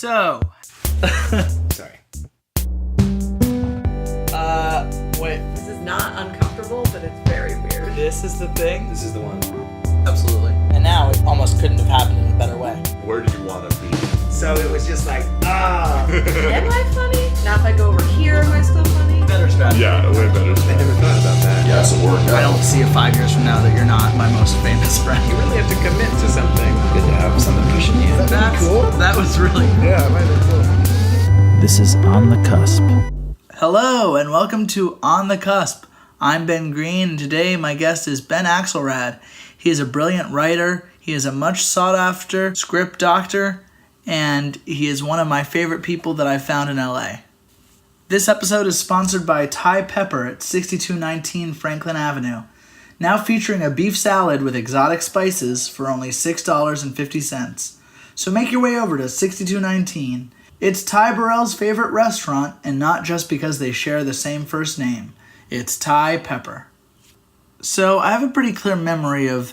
So, Sorry. wait, This is not uncomfortable, but it's very weird. this is the thing? This is the one. Absolutely. And now it almost couldn't have happened in a better way. Where do you want to be? So it was just like, Am I funny? Now if I go over here, am I still funny? Better strategy. Yeah, way better. I never thought about that. Yeah, it's a workout. I don't see it 5 years from now that you're not my most famous friend. You really have to commit to something. Good to have someone pushing you. That's cool. That was really Yeah, it might be cool. This is On the Cusp. Hello and welcome to On the Cusp. I'm Ben Greene and today my guest is Ben Axelrad. He is a brilliant writer, he is a much sought after script doctor, and he is one of my favorite people that I've found in LA. This episode is sponsored by Thai Pepper at 6219 Franklin Avenue, now featuring a beef salad with exotic spices for only $6.50. So make your way over to 6219. It's Ty Burrell's favorite restaurant, and not just because they share the same first name. It's Thai Pepper. So I have a pretty clear memory of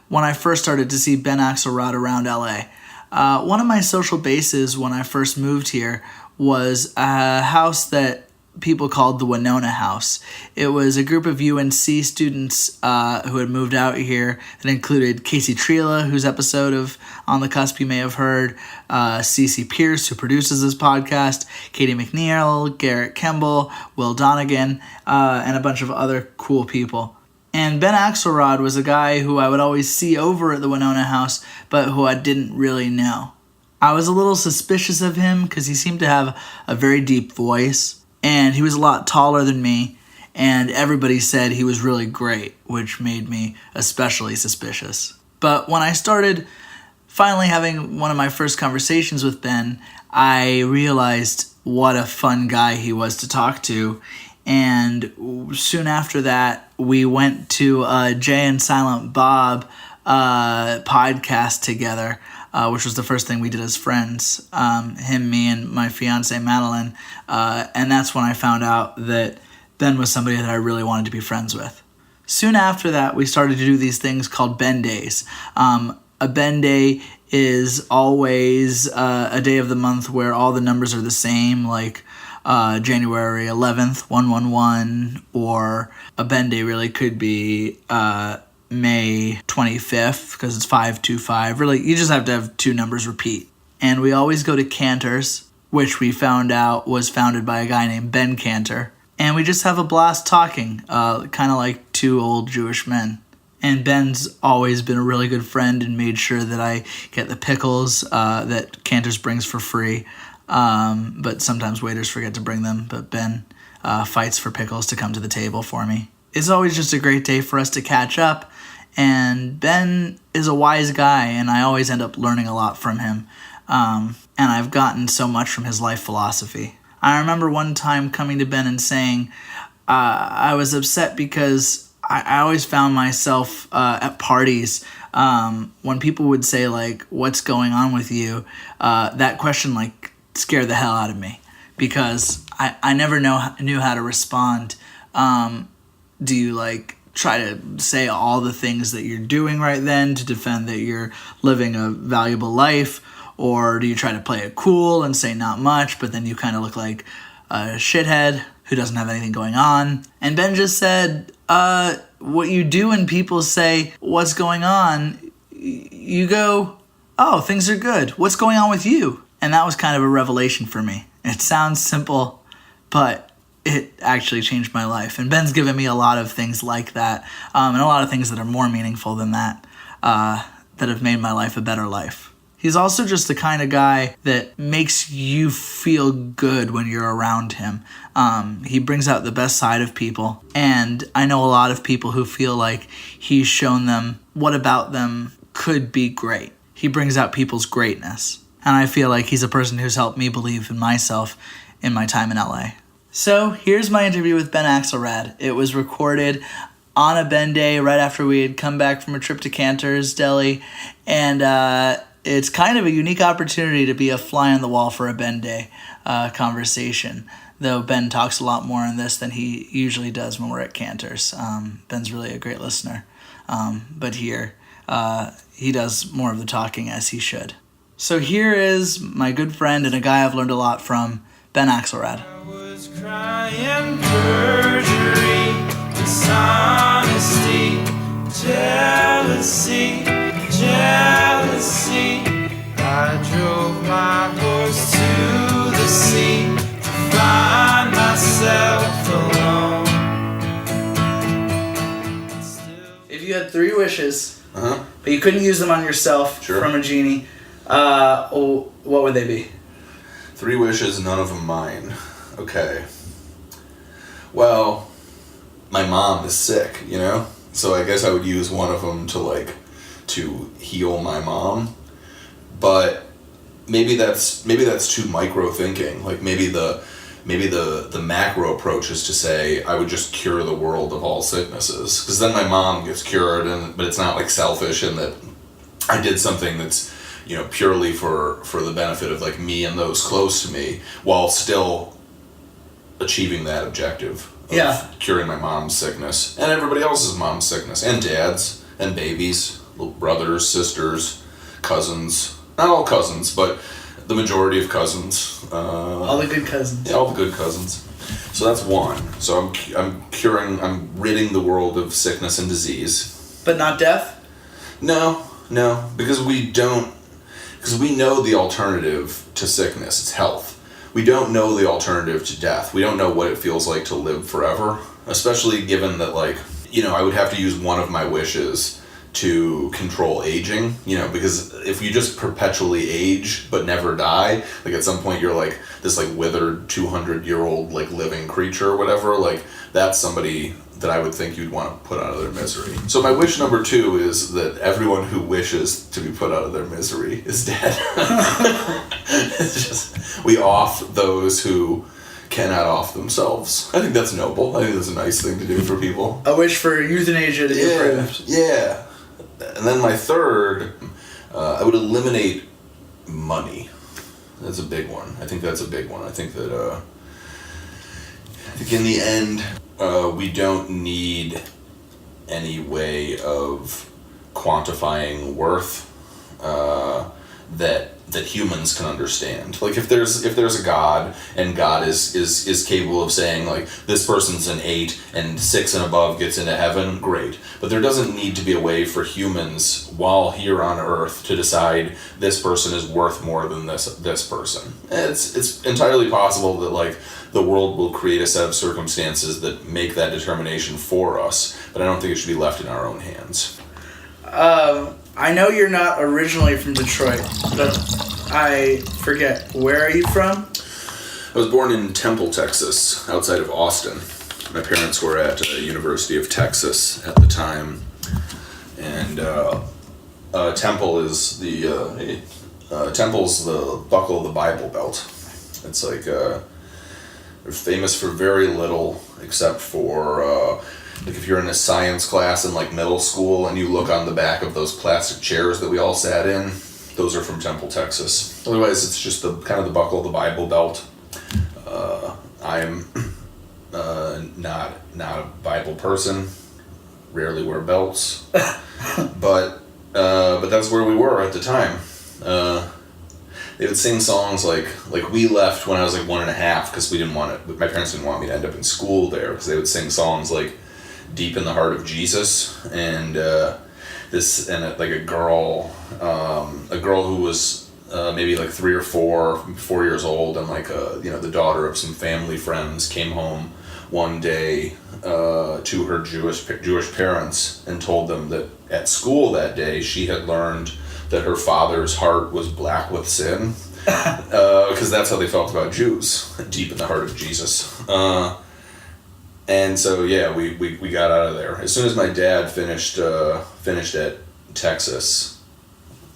when I first started to see Ben Axelrad around LA. One of my social bases when I first moved here was a house that people called the Winona House. It was a group of UNC students who had moved out here that included Casey Trela, whose episode of On the Cusp you may have heard, Cece Pierce, who produces this podcast, Katie McNeil, Garrett Kemble, Will Donegan, and a bunch of other cool people. And Ben Axelrad was a guy who I would always see over at the Winona House, but who I didn't really know. I was a little suspicious of him because he seemed to have a very deep voice, and he was a lot taller than me, and everybody said he was really great, which made me especially suspicious. But when I started finally having one of my first conversations with Ben, I realized what a fun guy he was to talk to. And soon after that, we went to Jay and Silent Bob podcast together, which was the first thing we did as friends, him, me, and my fiance Madeline. And that's when I found out that Ben was somebody that I really wanted to be friends with. Soon after that, we started to do these things called Ben Days. A Ben Day is always a day of the month where all the numbers are the same, like January 11th, 111, or a Ben Day really could be May 25th because it's 525. Really, you just have to have two numbers repeat. And we always go to Cantor's, which we found out was founded by a guy named Ben Cantor. And we just have a blast talking, kind of like two old Jewish men. And Ben's always been a really good friend and made sure that I get the pickles that Cantor's brings for free. But sometimes waiters forget to bring them, but Ben fights for pickles to come to the table for me. It's always just a great day for us to catch up, and Ben is a wise guy, and I always end up learning a lot from him, and I've gotten so much from his life philosophy. I remember one time coming to Ben and saying I was upset because I always found myself at parties when people would say, like, what's going on with you? That question, like, scared the hell out of me because I never knew how to respond. Do you, like, try to say all the things that you're doing right then to defend that you're living a valuable life? Or do you try to play it cool and say not much, but then you kind of look like a shithead who doesn't have anything going on? And Ben just said, what you do when people say, what's going on? You go, oh, things are good. What's going on with you? And that was kind of a revelation for me. It sounds simple, but it actually changed my life. And Ben's given me a lot of things like that, and a lot of things that are more meaningful than that, that have made my life a better life. He's also just the kind of guy that makes you feel good when you're around him. He brings out the best side of people. And I know a lot of people who feel like he's shown them what about them could be great. He brings out people's greatness. And I feel like he's a person who's helped me believe in myself in my time in LA. So here's my interview with Ben Axelrad. It was recorded on a Ben Day right after we had come back from a trip to Cantor's Deli. And it's kind of a unique opportunity to be a fly on the wall for a Ben Day conversation. Though Ben talks a lot more in this than he usually does when we're at Cantor's. Ben's really a great listener. But here, he does more of the talking as he should. So here is my good friend and a guy I've learned a lot from, Ben Axelrad. I was crying perjury, dishonesty, jealousy, jealousy. I drove my horse to the sea to find myself alone. If you had 3 wishes, but you couldn't use them on yourself from a genie, what would they be? 3 wishes, none of them mine. Okay. Well, my mom is sick, you know? So I guess I would use one of them to heal my mom. But maybe that's too micro thinking. Like maybe the macro approach is to say I would just cure the world of all sicknesses, because then my mom gets cured, but it's not like selfish in that I did something that's, you know, purely for the benefit of like me and those close to me, while still achieving that objective of curing my mom's sickness and everybody else's mom's sickness, and dad's and babies, little brothers, sisters, cousins. Not all cousins, but the majority of cousins. All the good cousins. Yeah, all the good cousins. So that's one. So I'm ridding the world of sickness and disease. But not death? No, because we know the alternative to sickness. It's health. We don't know the alternative to death. We don't know what it feels like to live forever, especially given that, like, you know, I would have to use one of my wishes to control aging, you know, because if you just perpetually age but never die, like at some point you're like this like withered 200-year-old like living creature or whatever, like that's somebody that I would think you'd want to put out of their misery. So my wish number 2 is that everyone who wishes to be put out of their misery is dead. It's just, we off those who cannot off themselves. I think that's noble. I think that's a nice thing to do for people. A wish for euthanasia to be approved. Yeah. And then my 3rd, I would eliminate money. That's a big one. I think that's a big one. I think that, I think in the end, we don't need any way of quantifying worth that humans can understand. Like if there's a God, and God is capable of saying like this person's an 8 and 6 and above gets into heaven, great. But there doesn't need to be a way for humans while here on Earth to decide this person is worth more than this person. It's entirely possible that like the world will create a set of circumstances that make that determination for us, but I don't think it should be left in our own hands. I know you're not originally from Detroit, but I forget. Where are you from? I was born in Temple, Texas, outside of Austin. My parents were at University of Texas at the time, and Temple is Temple's the buckle of the Bible Belt. It's like they're famous for very little, except for like if you're in a science class in like middle school and you look on the back of those plastic chairs that we all sat in, those are from Temple, Texas. Otherwise, it's just the kind of the buckle of the Bible Belt. I'm not a Bible person. Rarely wear belts, but that's where we were at the time. They would sing songs like we left when I was like 1.5 because my parents didn't want me to end up in school there, because they would sing songs like Deep in the Heart of Jesus and like a girl who was maybe like 3 or 4 years old, and like the daughter of some family friends came home one day to her Jewish parents and told them that at school that day she had learned that her father's heart was black with sin, because that's how they felt about Jews, deep in the heart of Jesus. And so yeah, we got out of there as soon as my dad finished at Texas.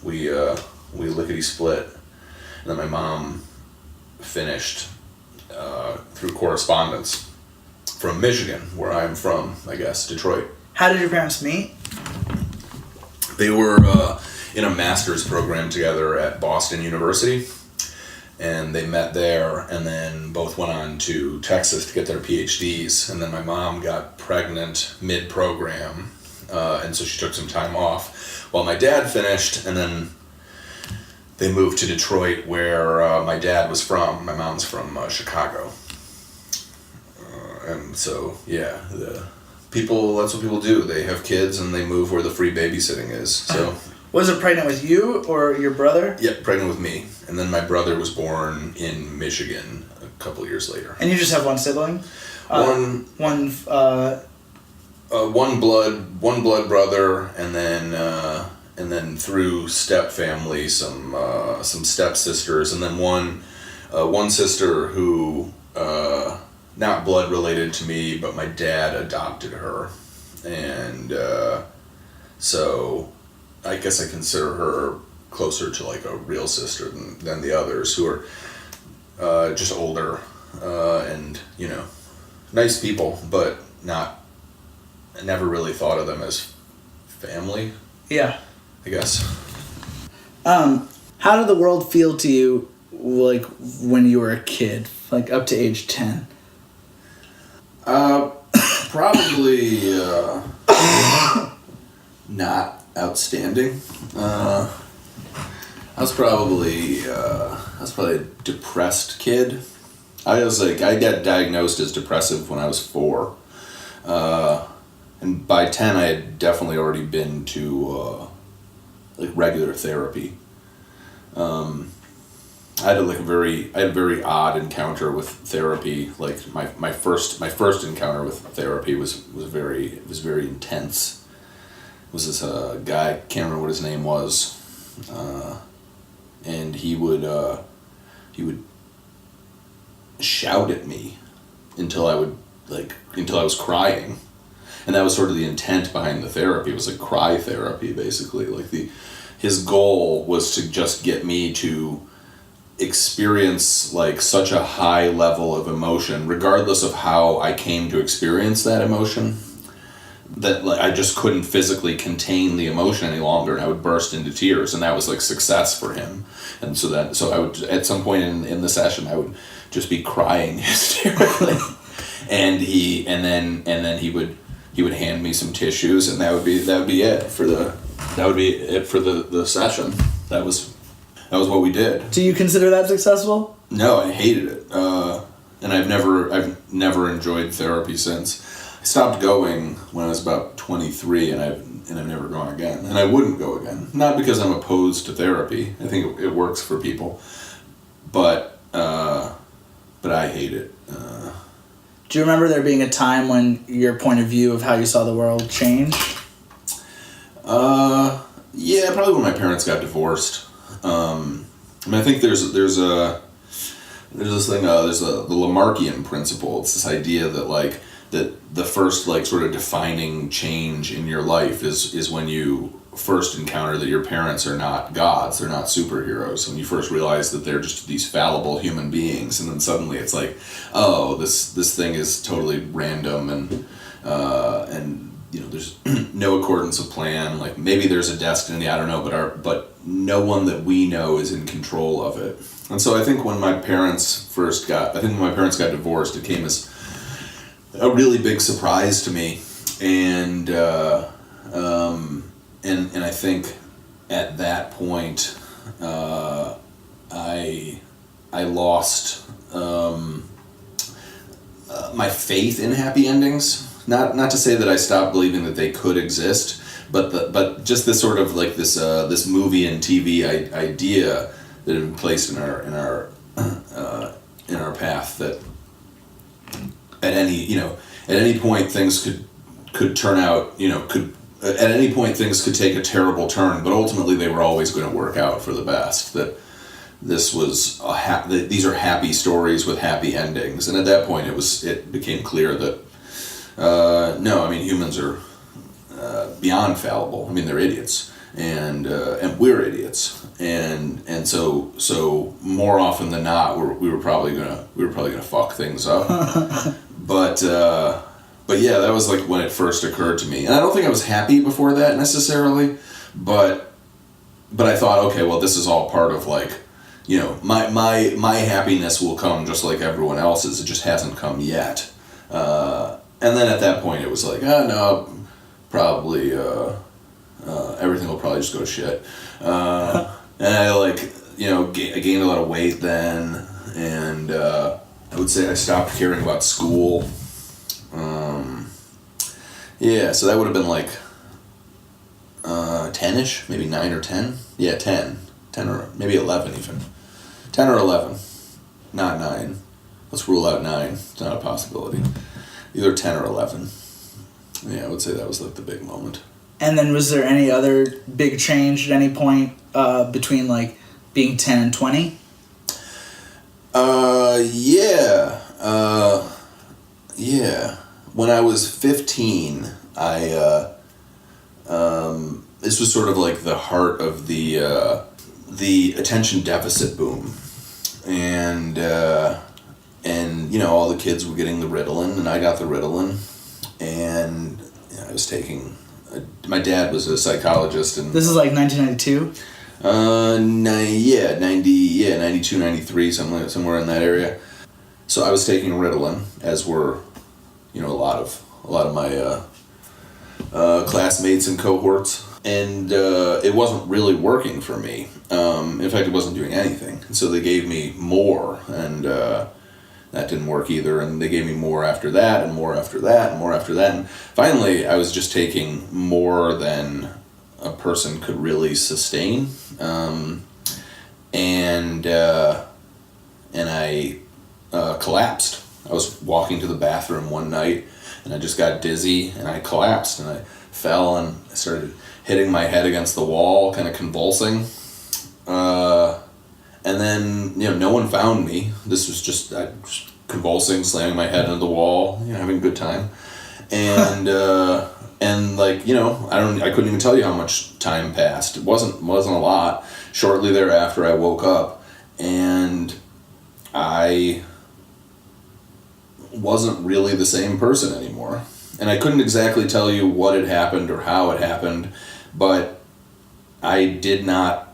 We lickety split, and then my mom finished through correspondence from Michigan, where I'm from, I guess, Detroit. How did your parents meet? They were in a master's program together at Boston University, and they met there, and then both went on to Texas to get their PhDs, and then my mom got pregnant mid-program, and so she took some time off while my dad finished, and then they moved to Detroit, where my dad was from. My mom's from Chicago. And so, yeah, that's what people do. They have kids and they move where the free babysitting is. So, Was it pregnant with you or your brother? yeah, pregnant with me. And then my brother was born in Michigan a couple years later. And you just have one sibling? One blood brother, and then through step family some stepsisters, and then one sister who not blood related to me, but my dad adopted her, and so I guess I consider her closer to like a real sister than the others, who are just older and nice people, but I never really thought of them as family, Yeah. I guess. How did the world feel to you, like, when you were a kid, like, up to age 10? Probably not outstanding. I was probably a depressed kid. I got diagnosed as depressive when I was 4. And by 10 I had definitely already been to regular therapy. I had a very odd encounter with therapy. Like my first encounter with therapy was very intense. It was this guy, can't remember what his name was, and he would shout at me until I was crying. And that was sort of the intent behind the therapy. It was like cry therapy, basically. Like his goal was to just get me to experience like such a high level of emotion, regardless of how I came to experience that emotion, that like I just couldn't physically contain the emotion any longer, and I would burst into tears, and that was like success for him. And so I would, at some point in the session, I would just be crying hysterically, and then he would hand me some tissues, and that would be it for the session. That was what we did. Do you consider that successful? No, I hated it, and I've never enjoyed therapy since. I stopped going when I was about 23, and I've never gone again, and I wouldn't go again. Not because I'm opposed to therapy. I think it works for people, but I hate it. Do you remember there being a time when your point of view of how you saw the world changed? Yeah, probably when my parents got divorced. I think there's this thing, the Lamarckian principle. It's this idea that that the first sort of defining change in your life is when you first encounter that your parents are not gods, they're not superheroes. When you first realize that they're just these fallible human beings, and then suddenly it's like, oh, this thing is totally random, and there's no accordance of plan. Like maybe there's a destiny, I don't know, but no one that we know is in control of it. And so I think when my parents got divorced, it came as a really big surprise to me, and I think at that point I lost my faith in happy endings. Not to say that I stopped believing that they could exist, but just this sort of like this movie and TV idea that had been placed in our path, that at any point things could turn out, at any point things could take a terrible turn, but ultimately they were always going to work out for the best. That this was these are happy stories with happy endings, and at that point it became clear that humans are beyond fallible. They're idiots, and we're idiots, and so more often than not we were probably gonna fuck things up. But yeah, that was like when it first occurred to me, and I don't think I was happy before that necessarily, but I thought, okay, well, this is all part of my happiness will come just like everyone else's. It just hasn't come yet. And then at that point it was like, no, probably everything will probably just go to shit. And I I gained a lot of weight then, and I would say I stopped caring about school. So that would have been like 10-ish, maybe 9 or 10. Yeah, 10 or maybe 11 even. 10 or 11, not 9. Let's rule out 9. It's not a possibility. Either 10 or 11. Yeah, I would say that was like the big moment. And then was there any other big change at any point between like being 10 and 20? Yeah. When I was 15, this was sort of like the heart of the attention deficit boom, and all the kids were getting the Ritalin, and I got the Ritalin, and I was taking. My dad was a psychologist, and This is like 1992. 92, 93, somewhere in that area. So I was taking Ritalin, as were, a lot of my classmates and cohorts, and it wasn't really working for me. In fact, it wasn't doing anything. And so they gave me more, and that didn't work either. And they gave me more after that, and more after that, and more after that. And finally, I was just taking more than a person could really sustain, and I collapsed. I was walking to the bathroom one night, and I just got dizzy, and I collapsed, and I fell, and I started hitting my head against the wall, kind of convulsing. And then, no one found me. This was just convulsing, slamming my head into the wall, having a good time. And and I couldn't even tell you how much time passed. It wasn't a lot. Shortly thereafter, I woke up, and I wasn't really the same person anymore. And I couldn't exactly tell you what had happened or how it happened, but I did not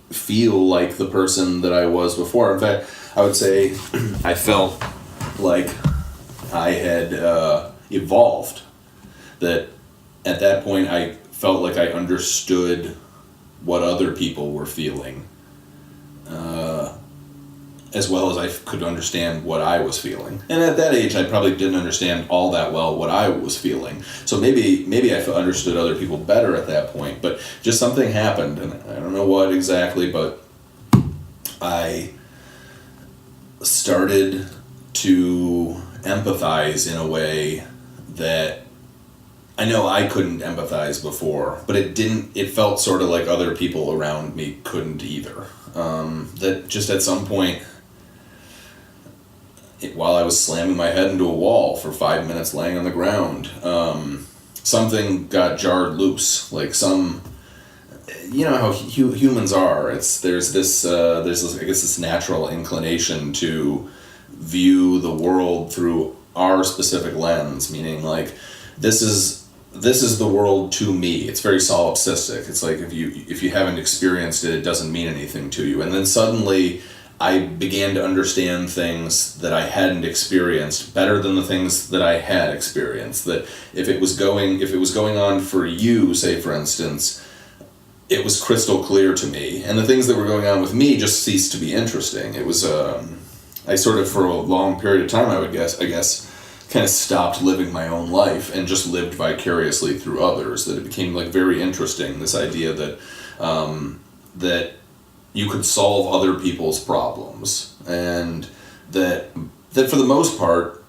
feel like the person that I was before. In fact, I would say I felt like I had evolved. That at that point I felt like I understood what other people were feeling, as well as I could understand what I was feeling. And at that age, I probably didn't understand all that well what I was feeling. So maybe I understood other people better at that point, but just something happened, and I don't know what exactly, but I started to empathize in a way that I know I couldn't empathize before, but it felt sort of like other people around me couldn't either. That just at some point, while I was slamming my head into a wall for 5 minutes laying on the ground, something got jarred loose. Like how humans are. There's this I guess this natural inclination to view the world through our specific lens, meaning like this is the world to me. It's very solipsistic. It's like if you haven't experienced it, it doesn't mean anything to you. And then suddenly I began to understand things that I hadn't experienced better than the things that I had experienced. That if it was going on for you, say for instance, it was crystal clear to me, and the things that were going on with me just ceased to be interesting. It was I sort of, for a long period of time, I guess kind of stopped living my own life and just lived vicariously through others. That it became like very interesting, this idea that that you could solve other people's problems, and that for the most part,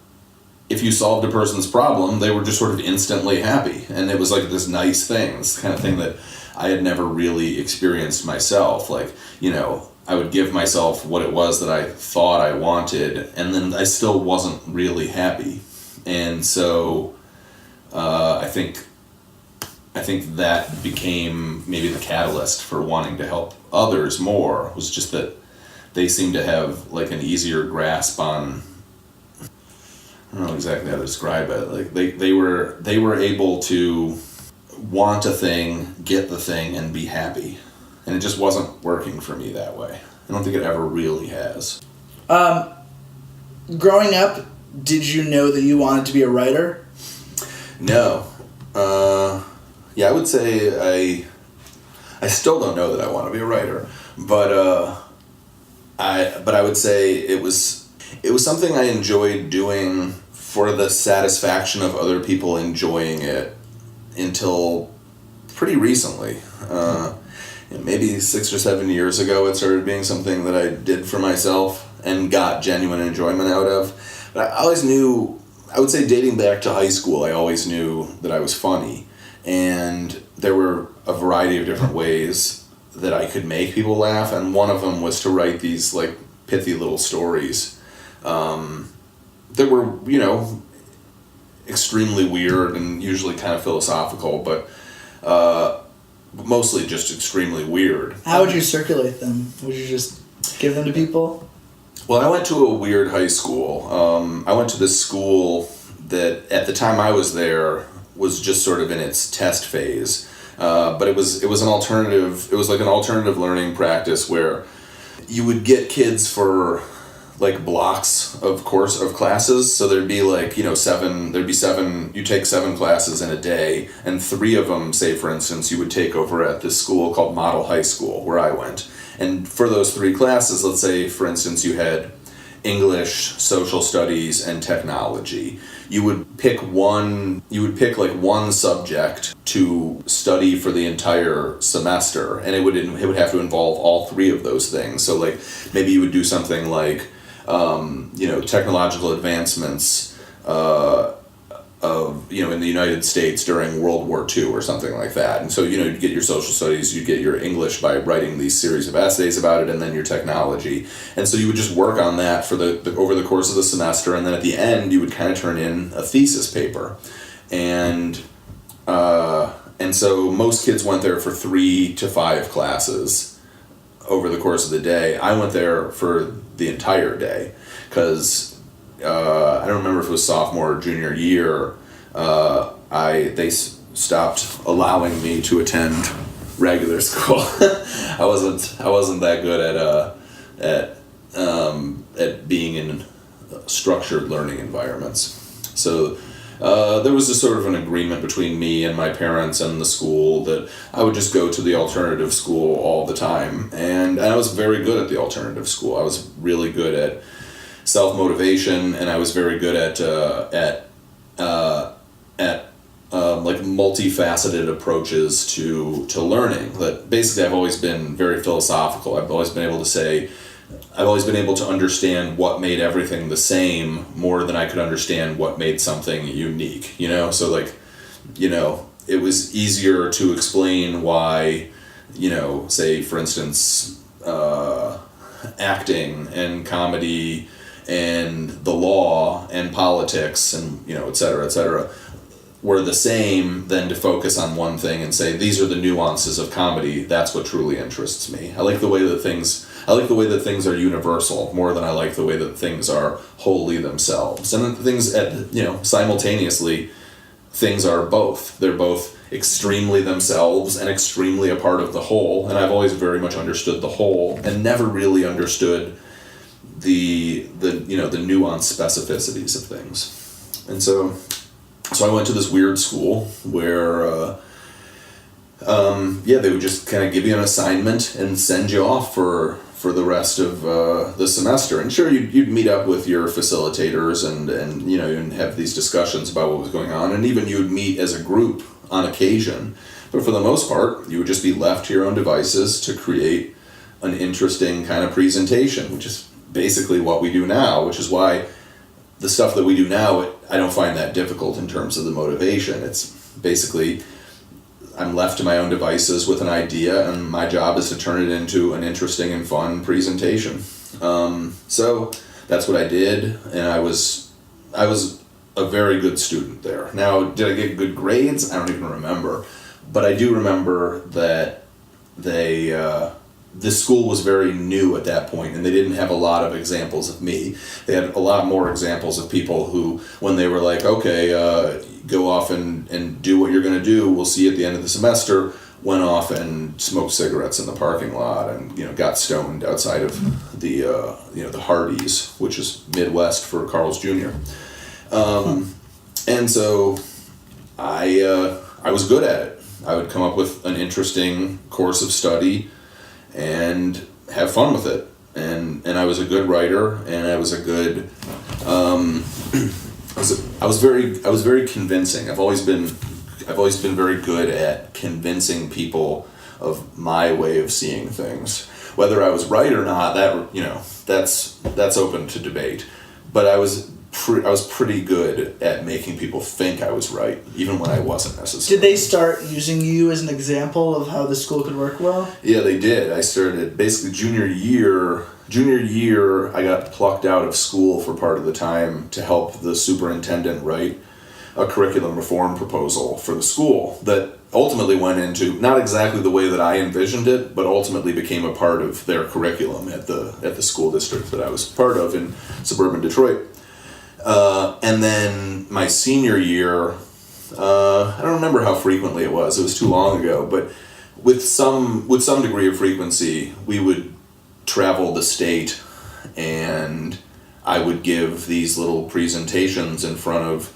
if you solved a person's problem, they were just sort of instantly happy, and it was like this nice thing, this kind of thing that I had never really experienced myself. Like, I would give myself what it was that I thought I wanted, and then I still wasn't really happy. And so I think that became maybe the catalyst for wanting to help others more, was just that they seemed to have like an easier grasp on, I don't know exactly how to describe it. Like they were able to want a thing, get the thing, and be happy. And it just wasn't working for me that way. I don't think it ever really has. Growing up, did you know that you wanted to be a writer? No. I would say I still don't know that I want to be a writer, but But I would say it was something I enjoyed doing for the satisfaction of other people enjoying it until pretty recently. Maybe 6 or 7 years ago, it started being something that I did for myself and got genuine enjoyment out of. But I always knew, I would say dating back to high school, I always knew that I was funny. And there were a variety of different ways that I could make people laugh, and one of them was to write these like pithy little stories that were, extremely weird and usually kind of philosophical, but mostly just extremely weird. How would you circulate them? Would you just give them to people? Well, I went to a weird high school. I went to this school that at the time I was there was just sort of in its test phase. But it was an alternative, it was like an alternative learning practice where you would get kids for like blocks of classes. So there'd be like, you take 7 classes in a day, and 3 of them, say for instance, you would take over at this school called Model High School where I went. And for those 3 classes, let's say for instance you had English, social studies, and technology. You would pick like one subject to study for the entire semester, and it would have to involve all 3 of those things. So like maybe you would do something like technological advancements in the United States during World War II or something like that. And so you'd get your social studies, you'd get your English by writing these series of essays about it, and then your technology. And so you would just work on that for over the course of the semester, and then at the end you would kind of turn in a thesis paper. And so most kids went there for 3 to 5 classes over the course of the day. I went there for the entire day because I don't remember if it was sophomore or junior year. They stopped allowing me to attend regular school. I wasn't that good at being in structured learning environments. So there was this sort of an agreement between me and my parents and the school that I would just go to the alternative school all the time, and I was very good at the alternative school. I was really good at self-motivation, and I was very good at like multifaceted approaches to learning. That basically I've always been very philosophical. I've always been able to understand what made everything the same more than I could understand what made something unique, So like, it was easier to explain why, say for instance, acting and comedy and the law and politics and, et cetera, were the same than to focus on one thing and say, these are the nuances of comedy. That's what truly interests me. I like the way that things are universal more than I like the way that things are wholly themselves. And simultaneously, things are both. They're both extremely themselves and extremely a part of the whole. And I've always very much understood the whole and never really understood the nuanced specificities of things. And so I went to this weird school where they would just kind of give you an assignment and send you off for the rest of the semester. And sure, you'd meet up with your facilitators and you'd have these discussions about what was going on, and even you'd meet as a group on occasion. But for the most part, you would just be left to your own devices to create an interesting kind of presentation, which is basically what we do now, which is why the stuff that we do now, I don't find that difficult in terms of the motivation. It's basically, I'm left to my own devices with an idea, and my job is to turn it into an interesting and fun presentation. So that's what I did, and I was a very good student there. Now, did I get good grades? I don't even remember. But I do remember that this school was very new at that point, and they didn't have a lot of examples of me. They had a lot more examples of people who, when they were like, okay, go off and do what you're going to do, we'll see you at the end of the semester, went off and smoked cigarettes in the parking lot and got stoned outside of the Hardee's, which is Midwest for Carl's Jr. And so I was good at it. I would come up with an interesting course of study and have fun with it. and I was a good writer, and I was a good. I was very convincing. I've always been very good at convincing people of my way of seeing things. Whether I was right or not, that's open to debate. But I was pretty good at making people think I was right, even when I wasn't necessarily. Did they start using you as an example of how the school could work well? Yeah, they did. I started basically junior year, I got plucked out of school for part of the time to help the superintendent write a curriculum reform proposal for the school that ultimately went into, not exactly the way that I envisioned it, but ultimately became a part of their curriculum at the school district that I was part of in suburban Detroit. And then my senior year, I don't remember how frequently it was too long ago, but with some degree of frequency, we would travel the state, and I would give these little presentations in front of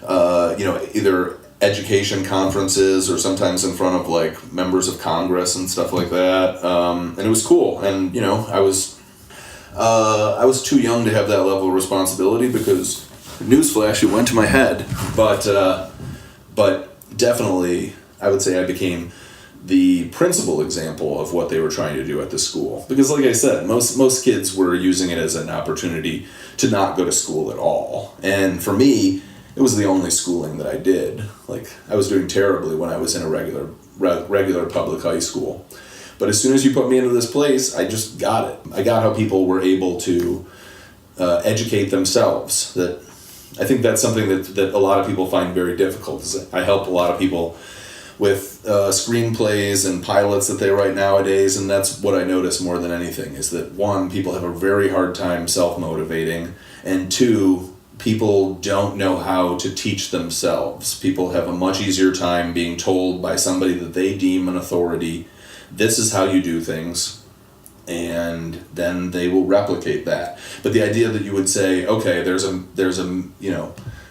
either education conferences or sometimes in front of like members of Congress and stuff like that, and it was cool. And I was too young to have that level of responsibility because, newsflash, it went to my head. But definitely, I would say I became the principal example of what they were trying to do at the school. Because like I said, most kids were using it as an opportunity to not go to school at all. And for me, it was the only schooling that I did. Like, I was doing terribly when I was in a regular public high school. But as soon as you put me into this place, I just got it. I got how people were able to educate themselves. That I think that's something that a lot of people find very difficult. Is I help a lot of people with screenplays and pilots that they write nowadays, and that's what I notice more than anything, is that one, people have a very hard time self-motivating, and two, people don't know how to teach themselves. People have a much easier time being told by somebody that they deem an authority, this is how you do things, and then they will replicate that. But the idea that you would say, okay, there's a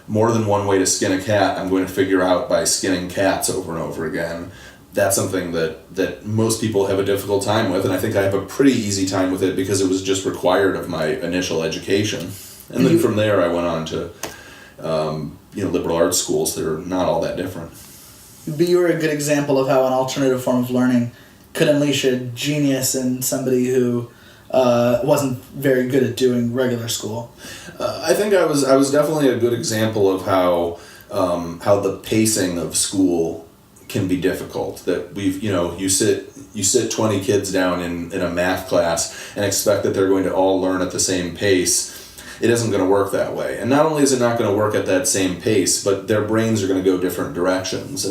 more than one way to skin a cat, I'm going to figure out by skinning cats over and over again, that's something that most people have a difficult time with, and I think I have a pretty easy time with it because it was just required of my initial education. And then from there I went on to liberal arts schools that are not all that different. But you were a good example of how an alternative form of learning could unleash a genius in somebody who wasn't very good at doing regular school. I think I was definitely a good example of how the pacing of school can be difficult. That you sit 20 kids down in a math class and expect that they're going to all learn at the same pace. It isn't going to work that way. And not only is it not going to work at that same pace, but their brains are going to go different directions.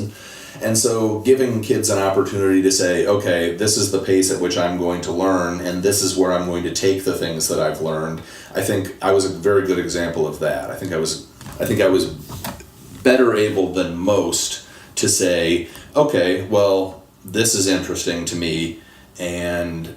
And so giving kids an opportunity to say, okay, this is the pace at which I'm going to learn, and this is where I'm going to take the things that I've learned, I think I was a very good example of that. I think I was better able than most to say, okay, well, this is interesting to me, and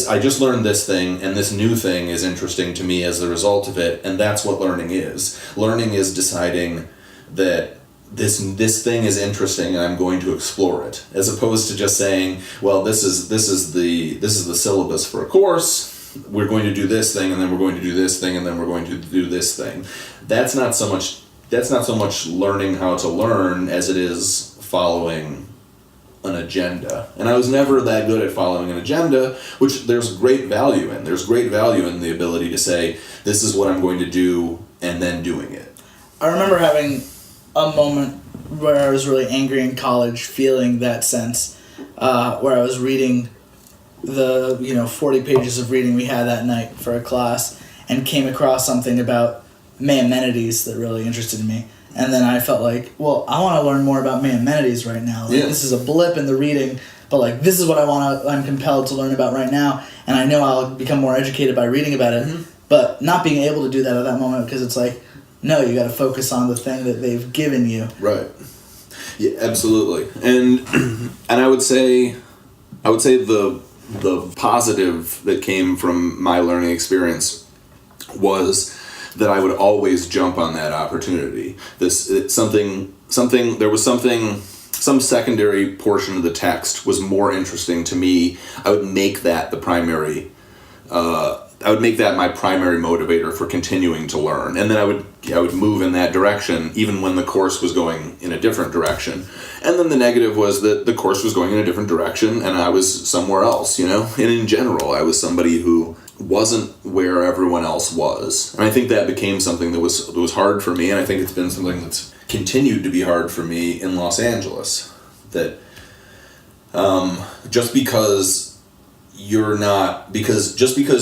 I just learned this thing, and this new thing is interesting to me as the result of it, and that's what learning is. Learning is deciding that this thing is interesting and I'm going to explore it, as opposed to just saying, well, this is the syllabus for a course. We're going to do this thing, and then we're going to do this thing, and then we're going to do this thing. That's not so much learning how to learn as it is following an agenda. And I was never that good at following an agenda, which there's great value in. There's great value in the ability to say, this is what I'm going to do, and then doing it. I remember having a moment where I was really angry in college, feeling that sense, where I was reading the 40 pages of reading we had that night for a class, and came across something about Maimonides that really interested me. And then I felt like, well, I want to learn more about Maimonides right now. Like, This is a blip in the reading, but like this is what I'm compelled to learn about right now, and I know I'll become more educated by reading about it. Mm-hmm. But not being able to do that at that moment, because it's like, no, you got to focus on the thing that they've given you. Right. Yeah, absolutely. And I would say the positive that came from my learning experience was that I would always jump on that opportunity. Some secondary portion of the text was more interesting to me. I would make that the primary I would make that my primary motivator for continuing to learn, and then I would move in that direction even when the course was going in a different direction. And then the negative was that the course was going in a different direction and I was somewhere else, you know? And in general, I was somebody who wasn't where everyone else was. And I think that became something that was hard for me, and I think it's been something that's continued to be hard for me in Los Angeles. That just because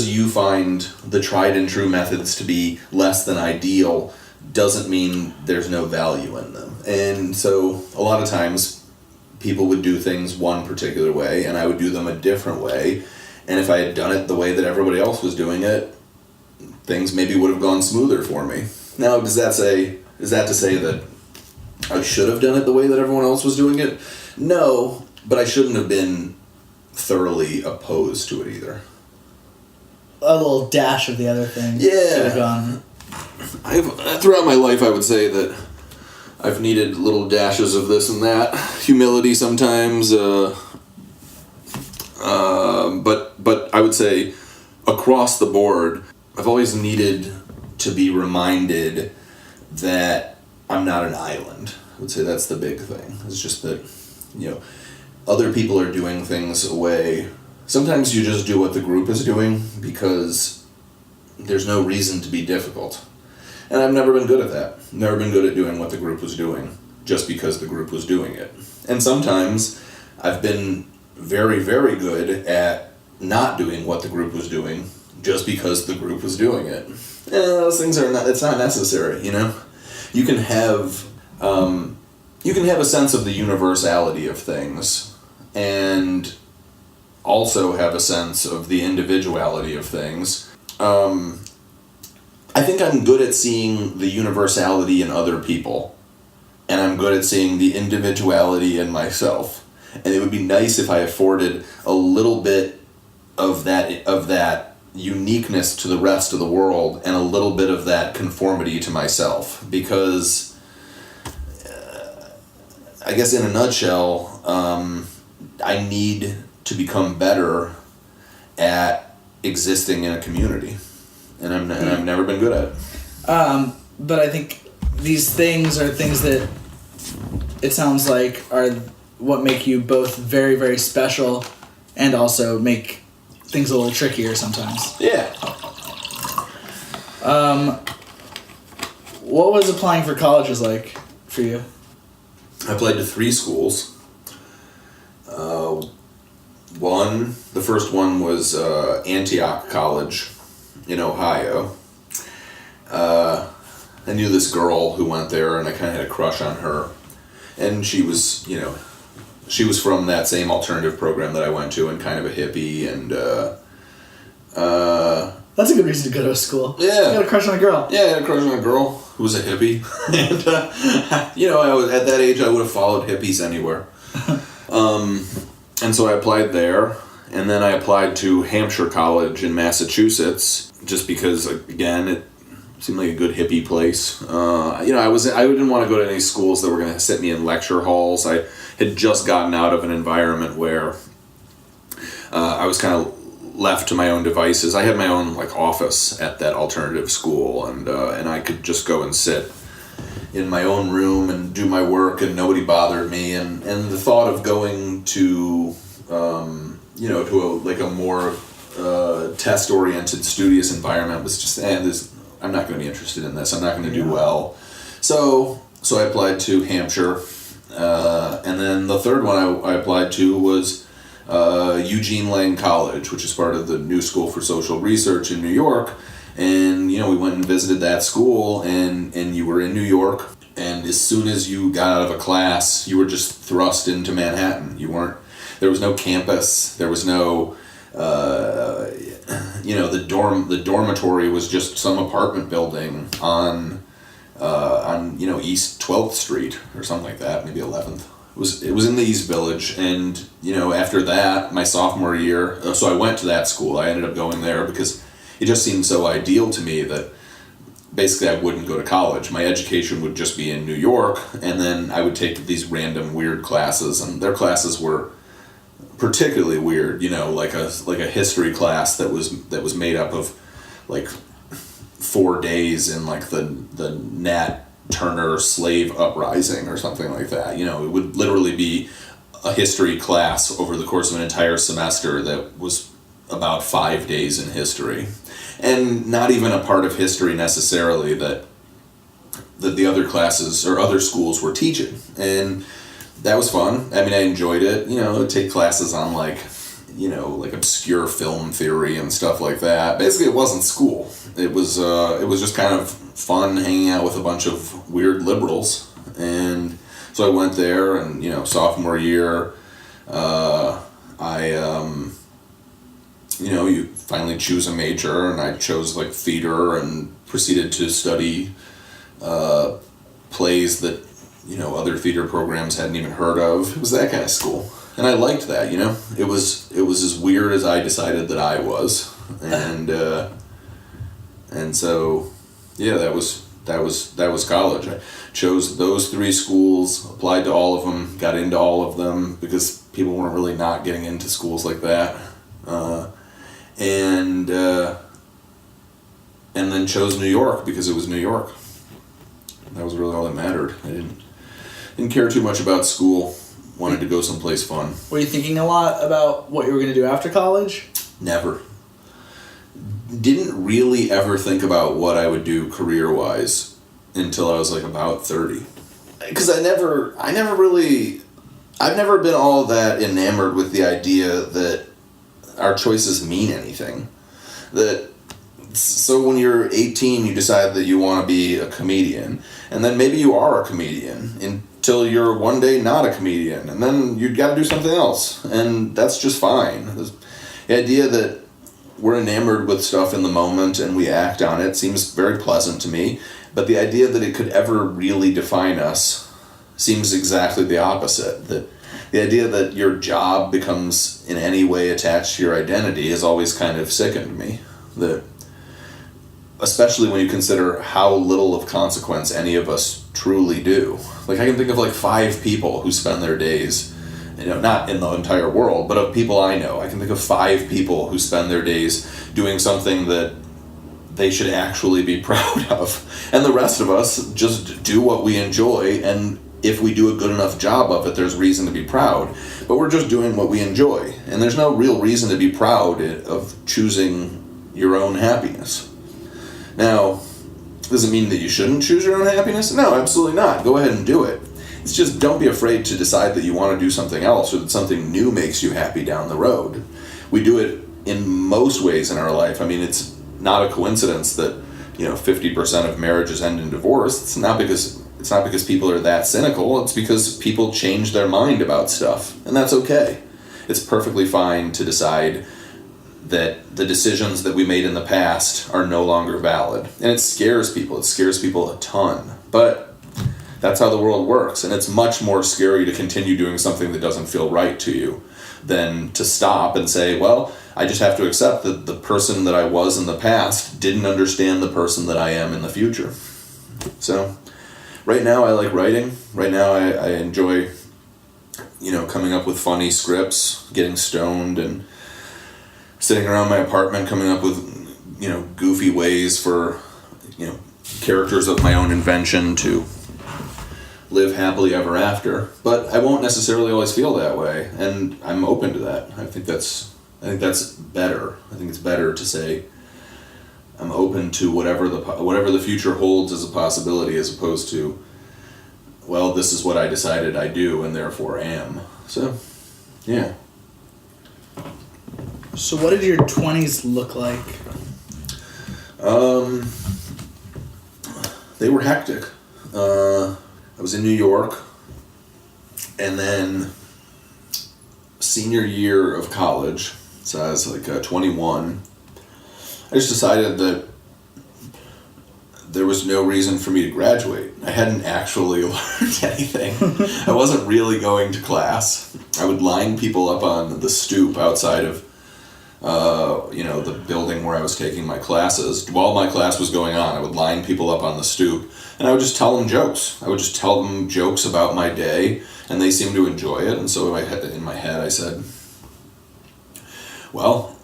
you find the tried and true methods to be less than ideal doesn't mean there's no value in them. And so a lot of times people would do things one particular way and I would do them a different way. And if I had done it the way that everybody else was doing it, things maybe would have gone smoother for me. Now, is that to say that I should have done it the way that everyone else was doing it? No, but I shouldn't have been thoroughly opposed to it either. A little dash of the other thing. Yeah. Should have gone. Throughout my life, I would say that I've needed little dashes of this and that. Humility sometimes, but I would say across the board, I've always needed to be reminded that I'm not an island. I would say that's the big thing. It's just that, you know, other people are doing things a way. Sometimes you just do what the group is doing because there's no reason to be difficult. And I've never been good at that. Never been good at doing what the group was doing just because the group was doing it. And sometimes I've been very, very good at not doing what the group was doing just because the group was doing it. And those things it's not necessary, you know? You can have a sense of the universality of things and also have a sense of the individuality of things. I think I'm good at seeing the universality in other people, and I'm good at seeing the individuality in myself. And it would be nice if I afforded a little bit of that uniqueness to the rest of the world and a little bit of that conformity to myself, because I guess in a nutshell, I need to become better at existing in a community, and I've never been good at it. But I think these things are things that it sounds like are what make you both very, very special and also make things a little trickier sometimes. Yeah. What was applying for colleges like for you? I applied to 3 schools. The first one was Antioch College in Ohio. I knew this girl who went there, and I kind of had a crush on her. And she was from that same alternative program that I went to, and kind of a hippie, and That's a good reason to go to a school. Yeah. You got a crush on a girl. Yeah, I had a crush on a girl who was a hippie. And, I was, at that age, I would have followed hippies anywhere. And so I applied there, and then I applied to Hampshire College in Massachusetts, just because, again, it seemed like a good hippie place. I didn't want to go to any schools that were going to sit me in lecture halls. I had just gotten out of an environment where I was kind of left to my own devices. I had my own office at that alternative school, and I could just go and sit in my own room and do my work, and nobody bothered me. And the thought of going to a more test-oriented, studious environment was just, I'm not going to be interested in this. I'm not going to do well. So I applied to Hampshire, and then the third one I applied to was Eugene Lang College, which is part of the New School for Social Research in New York. And, we went and visited that school, and you were in New York, and as soon as you got out of a class, you were just thrust into Manhattan. There was no campus, there was no, the dormitory was just some apartment building on East 12th Street or something like that, maybe 11th. It was in the East Village, and, after that, my sophomore year, so I went to that school. I ended up going there because it just seemed so ideal to me that basically I wouldn't go to college. My education would just be in New York, and then I would take these random weird classes, and their classes were particularly weird, like a history class that was made up of like 4 days in like the Nat Turner slave uprising or something like that. It would literally be a history class over the course of an entire semester that was about 5 days in history, and not even a part of history necessarily that the other classes or other schools were teaching. And that was fun. I mean, I enjoyed it. I'd take classes on like obscure film theory and stuff like that. Basically, it wasn't school. It was just kind of fun hanging out with a bunch of weird liberals. And so I went there, and sophomore year, you finally choose a major, and I chose like theater and proceeded to study plays that other theater programs hadn't even heard of. It was that kind of school, and I liked that. It was as weird as I decided that I was, and so yeah, that was college. I chose those 3 schools, applied to all of them, got into all of them because people weren't really not getting into schools like that, and then chose New York because it was New York. That was really all that mattered. I didn't care too much about school. Wanted to go someplace fun. Were you thinking a lot about what you were going to do after college? Never. Didn't really ever think about what I would do career-wise until I was like about 30. Because I've never been all that enamored with the idea that our choices mean anything. So when you're 18, you decide that you want to be a comedian, and then maybe you are a comedian until you're one day not a comedian, and then you've got to do something else, and that's just fine. The idea that we're enamored with stuff in the moment and we act on it seems very pleasant to me, but the idea that it could ever really define us seems exactly the opposite. That the idea that your job becomes in any way attached to your identity has always kind of sickened me. That, especially when you consider how little of consequence any of us truly do. Like, I can think of like 5 people who spend their days, not in the entire world, but of people I know. I can think of 5 people who spend their days doing something that they should actually be proud of. And the rest of us just do what we enjoy, and if we do a good enough job of it, there's reason to be proud. But we're just doing what we enjoy, and there's no real reason to be proud of choosing your own happiness. Now, does it mean that you shouldn't choose your own happiness? No, absolutely not. Go ahead and do it. It's just, don't be afraid to decide that you want to do something else, or that something new makes you happy down the road. We do it in most ways in our life. I mean, it's not a coincidence that 50% of marriages end in divorce. It's not because people are that cynical. It's because people change their mind about stuff, and that's okay. It's perfectly fine to decide that the decisions that we made in the past are no longer valid. And it scares people. It scares people a ton. But that's how the world works. And it's much more scary to continue doing something that doesn't feel right to you than to stop and say, well, I just have to accept that the person that I was in the past didn't understand the person that I am in the future. So right now I like writing. Right now I enjoy, coming up with funny scripts, getting stoned, and sitting around my apartment coming up with, goofy ways for, characters of my own invention to live happily ever after. But I won't necessarily always feel that way, and I'm open to that. I think that's better. I think it's better to say I'm open to whatever the future holds as a possibility, as opposed to, well, this is what I decided I do and therefore am. So, yeah. So what did your 20s look like? They were hectic. I was in New York, and then senior year of college, so I was like 21, I just decided that there was no reason for me to graduate. I hadn't actually learned anything. I wasn't really going to class. I would line people up on the stoop outside of the building where I was taking my classes. While my class was going on, I would line people up on the stoop, and I would just tell them jokes. I would just tell them jokes about my day, and they seemed to enjoy it. And so in my head I said, well,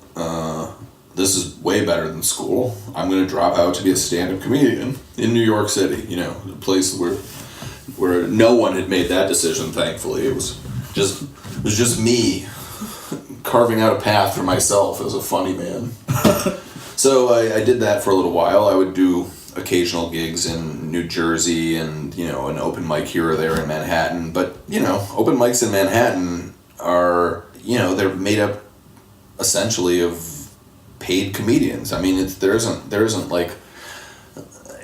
this is way better than school. I'm going to drop out to be a stand-up comedian in New York City, you know, a place where no one had made that decision, thankfully. It was just me carving out a path for myself as a funny man. So I did that for a little while. I would do occasional gigs in New Jersey and, you know, an open mic here or there in Manhattan. But, you know, open mics in Manhattan are, you know, they're made up essentially of paid comedians. I mean, there isn't like,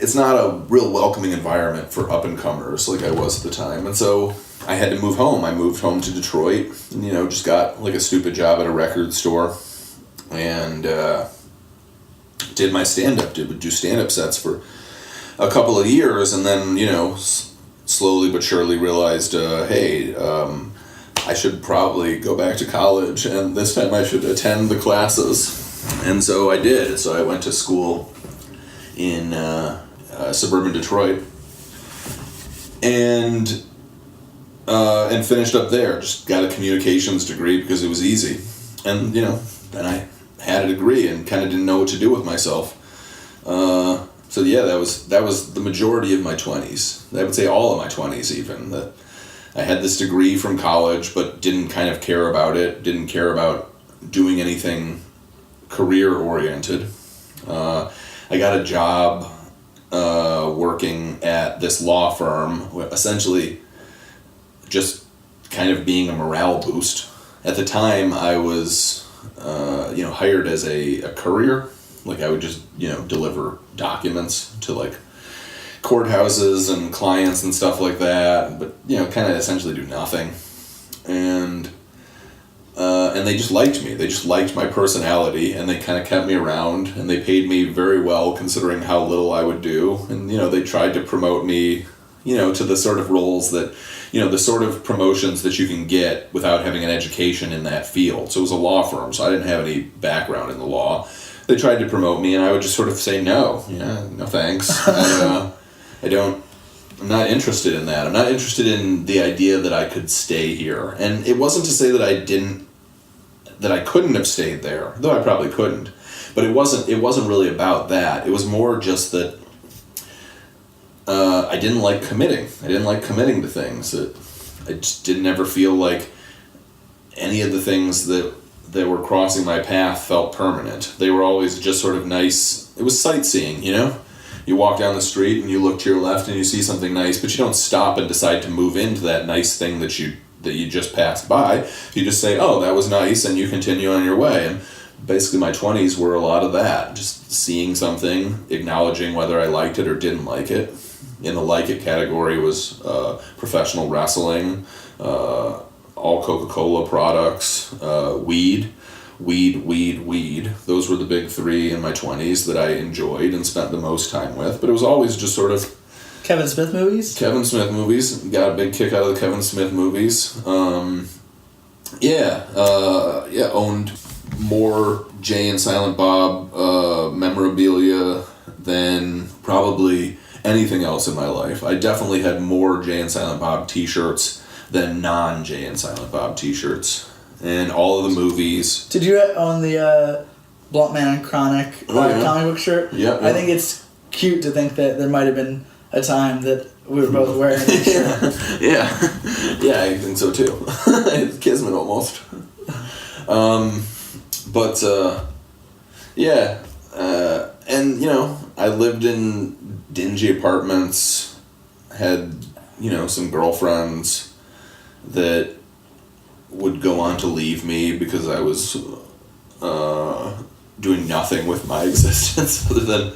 it's not a real welcoming environment for up-and-comers like I was at the time. And so I had to move home. I moved home to Detroit and, you know, just got like a stupid job at a record store and did my stand-up, would do stand-up sets for a couple of years, and then, you know, slowly but surely realized, hey, I should probably go back to college, and this time I should attend the classes. And so I did. So I went to school in suburban Detroit, and finished up there. Just got a communications degree because it was easy, and, you know, then I had a degree and kind of didn't know what to do with myself. So yeah, that was the majority of my 20s. I would say all of my 20s even. That I had this degree from college, but didn't kind of care about it. Didn't care about doing anything career-oriented. I got a job working at this law firm, essentially just kind of being a morale boost. At the time, I was hired as a courier. Like, I would just, you know, deliver documents to, like, courthouses and clients and stuff like that, but, you know, kind of essentially do nothing. And they just liked me. They just liked my personality, and they kind of kept me around, and they paid me very well considering how little I would do. And, you know, they tried to promote me, you know, to the sort of roles that, you know, the sort of promotions that you can get without having an education in that field. So it was a law firm, so I didn't have any background in the law. They tried to promote me, and I would just sort of say no. Yeah, no thanks. I'm not interested in that. I'm not interested in the idea that I could stay here. And it wasn't to say that I couldn't have stayed there, though I probably couldn't. But it wasn't really about that. It was more just that I didn't like committing. I didn't like committing to things. I just didn't ever feel like any of the things that were crossing my path felt permanent. They were always just sort of nice. It was sightseeing, you know? You walk down the street and you look to your left and you see something nice, but you don't stop and decide to move into that nice thing that you just passed by. You just say, oh, that was nice, and you continue on your way. And basically my 20s were a lot of that. Just seeing something, acknowledging whether I liked it or didn't like it. In the like it category was professional wrestling, all Coca-Cola products, weed. Those were the big three in my 20s that I enjoyed and spent the most time with. But it was always just sort of... Kevin Smith movies? Kevin Smith movies. Got a big kick out of the Kevin Smith movies. Owned more Jay and Silent Bob memorabilia than probably anything else in my life. I definitely had more Jay and Silent Bob t-shirts than non-Jay and Silent Bob t-shirts. And all of the movies. Did you own the Blunt Man and Chronic comic book shirt? Yeah. I think it's cute to think that there might have been a time that we were both wearing that shirt. Yeah, I think so too. Kismet almost. And, you know, I lived in dingy apartments, had, you know, some girlfriends that would go on to leave me because I was doing nothing with my existence other than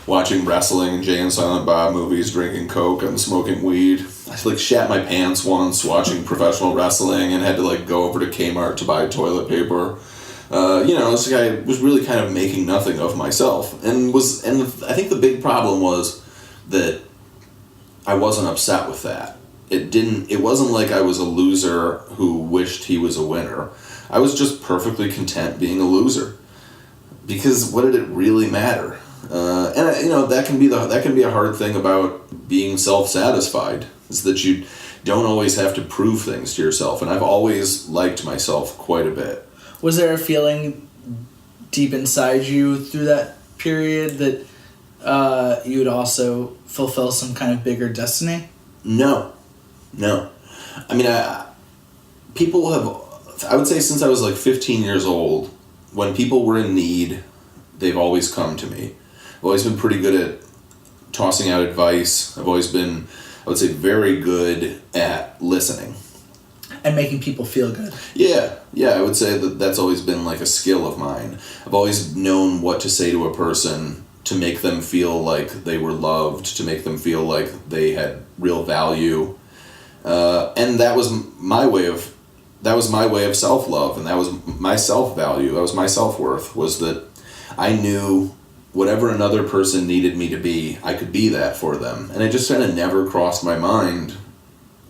watching wrestling, Jay and Silent Bob movies, drinking Coke, and smoking weed. I like shat my pants once watching professional wrestling and had to like go over to Kmart to buy toilet paper. This guy was really kind of making nothing of myself, and I think the big problem was that I wasn't upset with that. It wasn't like I was a loser who wished he was a winner. I was just perfectly content being a loser. Because what did it really matter? That can be a hard thing about being self-satisfied, is that you don't always have to prove things to yourself. And I've always liked myself quite a bit. Was there a feeling deep inside you through that period that you would also fulfill some kind of bigger destiny? No. I mean, people have, I would say since I was like 15 years old, when people were in need, they've always come to me. I've always been pretty good at tossing out advice. I've always been, I would say, very good at listening. And making people feel good. Yeah, I would say that's always been like a skill of mine. I've always known what to say to a person to make them feel like they were loved, to make them feel like they had real value. And that was my way of self-love, and that was my self-value, that was my self-worth, was that I knew whatever another person needed me to be, I could be that for them. And it just kind of never crossed my mind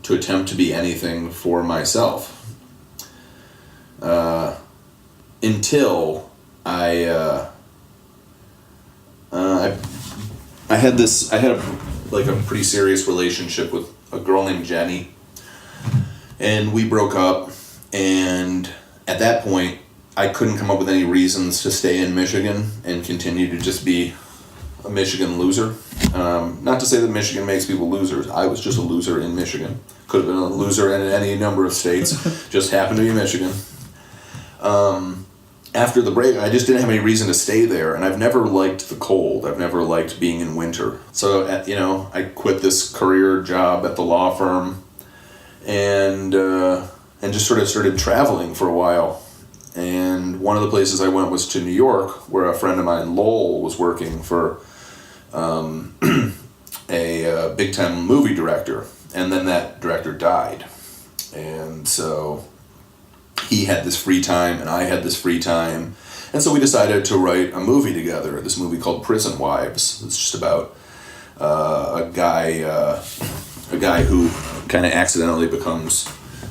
to attempt to be anything for myself. Until I had a pretty serious relationship with a girl named Jenny, and we broke up, and at that point I couldn't come up with any reasons to stay in Michigan and continue to just be a Michigan loser. Not to say that Michigan makes people losers. I was just a loser in Michigan. Could have been a loser in any number of states. Just happened to be Michigan. After the break, I just didn't have any reason to stay there, and I've never liked the cold. I've never liked being in winter. So, I quit this career job at the law firm, and just sort of started traveling for a while. And one of the places I went was to New York, where a friend of mine, Lowell, was working for a big-time movie director, and then that director died. And so he had this free time, and I had this free time, and so we decided to write a movie together, this movie called Prison Wives. It's just about a guy who kind of accidentally becomes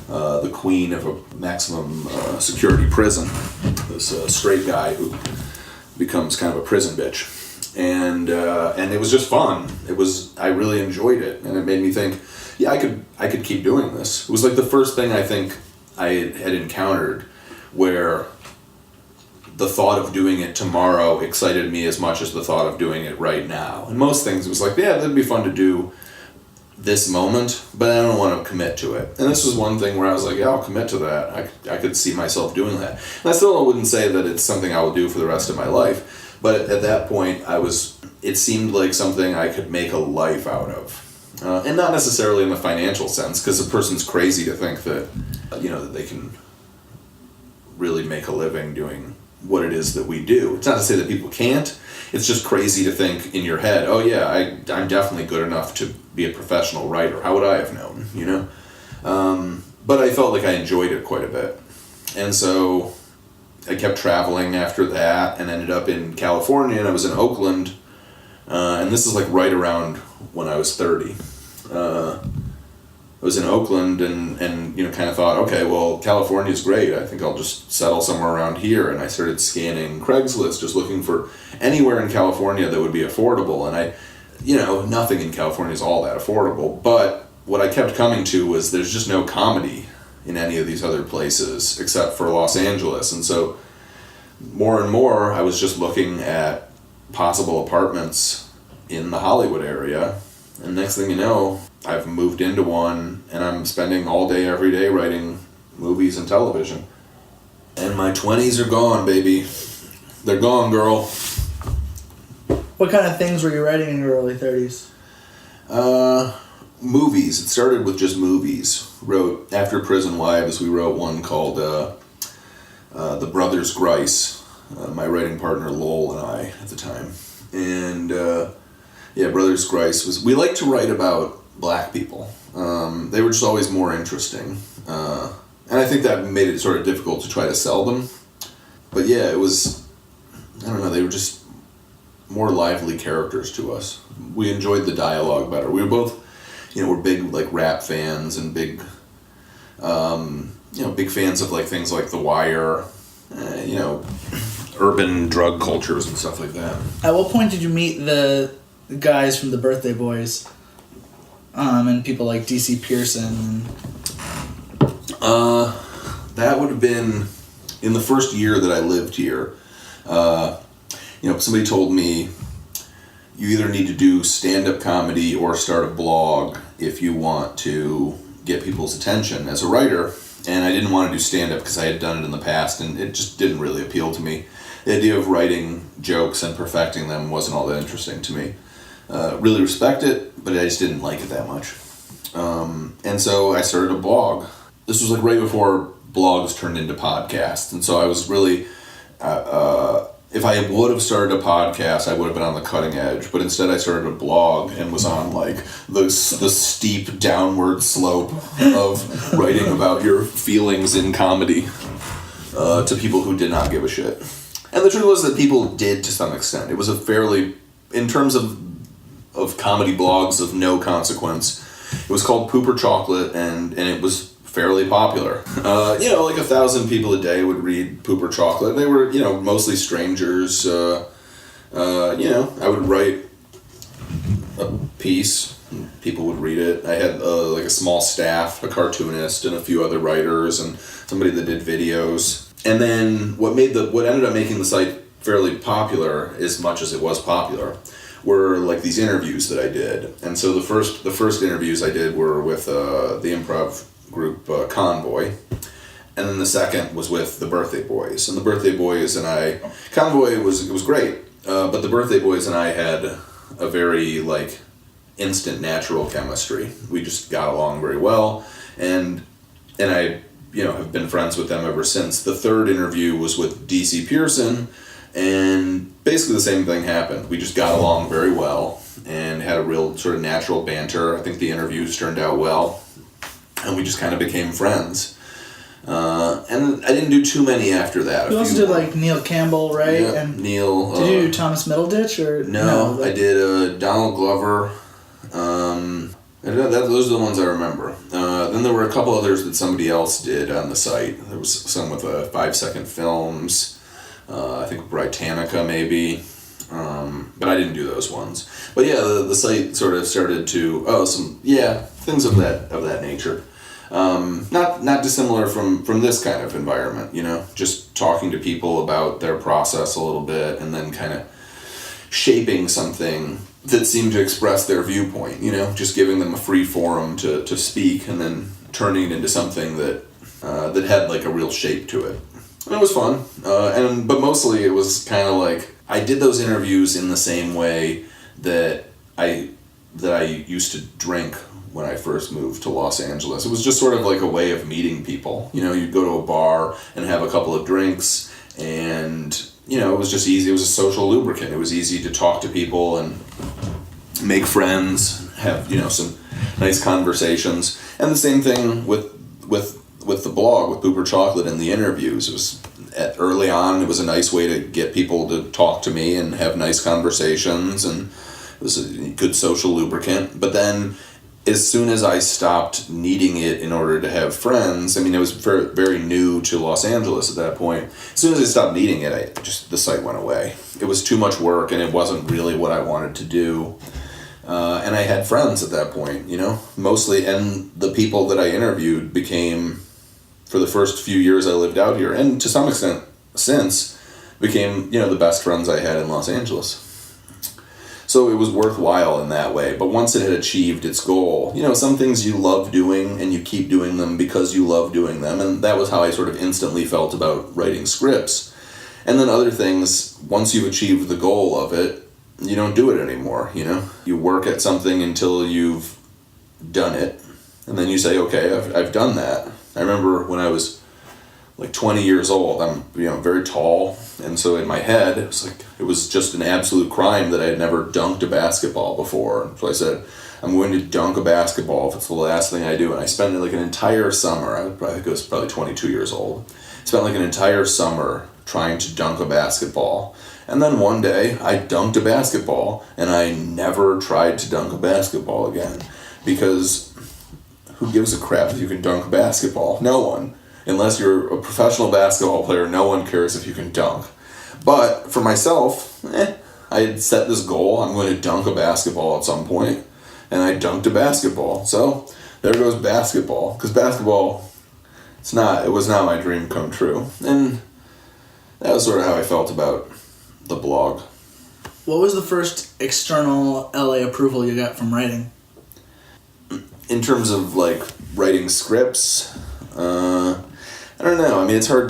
the queen of a maximum security prison. This straight guy who becomes kind of a prison bitch, and it was just fun. I really enjoyed it, and it made me think, yeah, I could keep doing this. It was like the first thing I think I had encountered where the thought of doing it tomorrow excited me as much as the thought of doing it right now. And most things, it was like, yeah, that'd be fun to do this moment, but I don't want to commit to it. And this was one thing where I was like, yeah, I'll commit to that. I could see myself doing that. And I still wouldn't say that it's something I will do for the rest of my life, but at that point, it seemed like something I could make a life out of. And not necessarily in the financial sense, because a person's crazy to think that, that they can really make a living doing what it is that we do. It's not to say that people can't. It's just crazy to think in your head, oh yeah, I'm definitely good enough to be a professional writer. How would I have known, But I felt like I enjoyed it quite a bit. And so I kept traveling after that and ended up in California, and I was in Oakland. And this is like right around when I was 30. I was in Oakland and kind of thought, okay, well, California's great. I think I'll just settle somewhere around here. And I started scanning Craigslist, just looking for anywhere in California that would be affordable. And nothing in California is all that affordable. But what I kept coming to was there's just no comedy in any of these other places except for Los Angeles. And so more and more, I was just looking at possible apartments in the Hollywood area. And next thing you know, I've moved into one, and I'm spending all day, every day writing movies and television. And my 20s are gone, baby. They're gone, girl. What kind of things were you writing in your early 30s? Movies. It started with just movies. After Prison Wives, we wrote one called The Brothers Grice, my writing partner Lowell and I at the time. And Brothers Grice we like to write about black people. They were just always more interesting. And I think that made it sort of difficult to try to sell them. But yeah, it was, I don't know, they were just more lively characters to us. We enjoyed the dialogue better. We were both, we're big like rap fans and big fans of like things like The Wire, urban drug cultures and stuff like that. At what point did you meet the guys from the Birthday Boys, and people like DC Pearson? That would have been in the first year that I lived here, somebody told me you either need to do stand-up comedy or start a blog if you want to get people's attention as a writer. And I didn't want to do stand-up because I had done it in the past and it just didn't really appeal to me. The idea of writing jokes and perfecting them wasn't all that interesting to me. Really respect it, but I just didn't like it that much. And so I started a blog. This was like right before blogs turned into podcasts. And so I was really, if I would have started a podcast, I would have been on the cutting edge. But instead I started a blog and was on like the steep downward slope of writing about your feelings in comedy to people who did not give a shit. And the truth was that people did to some extent. It was a fairly, in terms of comedy blogs of no consequence, it was called Poop or Chocolate, and it was fairly popular. Like 1,000 people a day would read Poop or Chocolate. They were, mostly strangers. I would write a piece, and people would read it. I had like a small staff, a cartoonist, and a few other writers, and somebody that did videos. And then what ended up making the site fairly popular, as much as it was popular, were like these interviews that I did. And so the first interviews I did were with the improv group Convoy, and then the second was with the Birthday Boys. And the Birthday Boys and I, Convoy was great, but the Birthday Boys and I had a very like instant natural chemistry. We just got along very well, and I have been friends with them ever since. The third interview was with DC Pearson, and basically the same thing happened. We just got along very well and had a real sort of natural banter. I think the interviews turned out well, and we just kind of became friends. And I didn't do too many after that. You also did like Neil Campbell, right? Yeah, and Neil. Did you do Thomas Middleditch or no? I did Donald Glover. Those are the ones I remember. Then there were a couple others that somebody else did on the site. There was some with 5-second films. I think Britannica maybe. But I didn't do those ones. But yeah, the site sort of started to things of that nature. Not dissimilar from this kind of environment, just talking to people about their process a little bit and then kind of shaping something that seemed to express their viewpoint, just giving them a free forum to speak and then turning it into something that had like a real shape to it. And it was fun, but mostly it was kind of like I did those interviews in the same way that I used to drink when I first moved to Los Angeles. It was just sort of like a way of meeting people. You'd go to a bar and have a couple of drinks, and it was just easy. It was a social lubricant. It was easy to talk to people and make friends, have some nice conversations. And the same thing with the blog, with Poop or Chocolate and the interviews. It was early on. It was a nice way to get people to talk to me and have nice conversations, and it was a good social lubricant. But then, as soon as I stopped needing it in order to have friends, I was very, very new to Los Angeles at that point. As soon as I stopped needing it, the site went away. It was too much work, and it wasn't really what I wanted to do. And I had friends at that point, mostly, and the people that I interviewed became, for the first few years I lived out here, and to some extent since, became, the best friends I had in Los Angeles. So it was worthwhile in that way. But once it had achieved its goal, some things you love doing and you keep doing them because you love doing them. And that was how I sort of instantly felt about writing scripts. And then other things, once you've achieved the goal of it, you don't do it anymore, You work at something until you've done it. And then you say, okay, I've done that. I remember when I was like 20 years old, I'm very tall, and so in my head it was just an absolute crime that I had never dunked a basketball before. So I said, I'm going to dunk a basketball if it's the last thing I do. And I spent like an entire summer, I was probably 22 years old, spent like an entire summer trying to dunk a basketball. And then one day I dunked a basketball, and I never tried to dunk a basketball again, because who gives a crap if you can dunk a basketball? No one. Unless you're a professional basketball player, no one cares if you can dunk. But for myself, I had set this goal. I'm going to dunk a basketball at some point, and I dunked a basketball. So there goes basketball, because basketball, it was not my dream come true. And that was sort of how I felt about the blog. What was the first external LA approval you got from writing? In terms of like writing scripts, I don't know. I mean, it's hard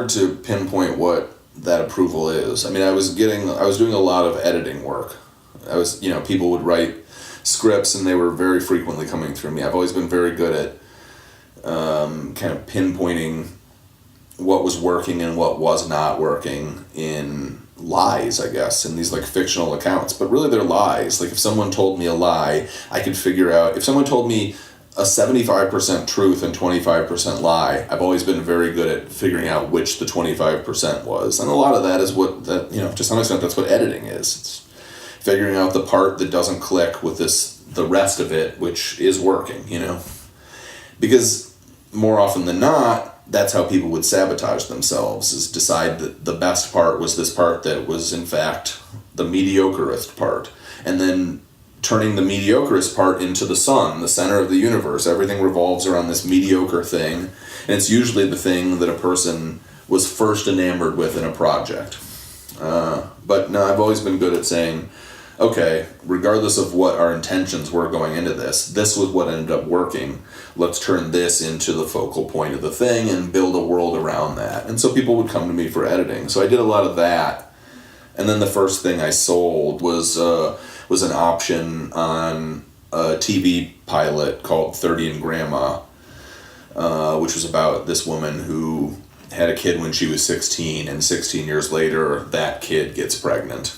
to pinpoint what that approval is. I mean, I was doing a lot of editing work. People would write scripts and they were very frequently coming through me. I've always been very good at kind of pinpointing what was working and what was not working in lies, I guess, in these like fictional accounts. But really they're lies. Like if someone told me a lie, I could figure out, if someone told me a 75% truth and 25% lie, I've always been very good at figuring out which the 25% was. And a lot of that is to some extent, that's what editing is. It's figuring out the part that doesn't click with the rest of it, which is working, Because more often than not, that's how people would sabotage themselves, is decide that the best part was this part that was in fact the mediocrest part. And then turning the mediocrest part into the sun, the center of the universe. Everything revolves around this mediocre thing, and it's usually the thing that a person was first enamored with in a project. But no, I've always been good at saying, okay, regardless of what our intentions were going into this was what ended up working. Let's turn this into the focal point of the thing and build a world around that. And so people would come to me for editing. So I did a lot of that. And then the first thing I sold was an option on a TV pilot called 30 and Grandma, which was about this woman who had a kid when she was 16, and 16 years later, that kid gets pregnant.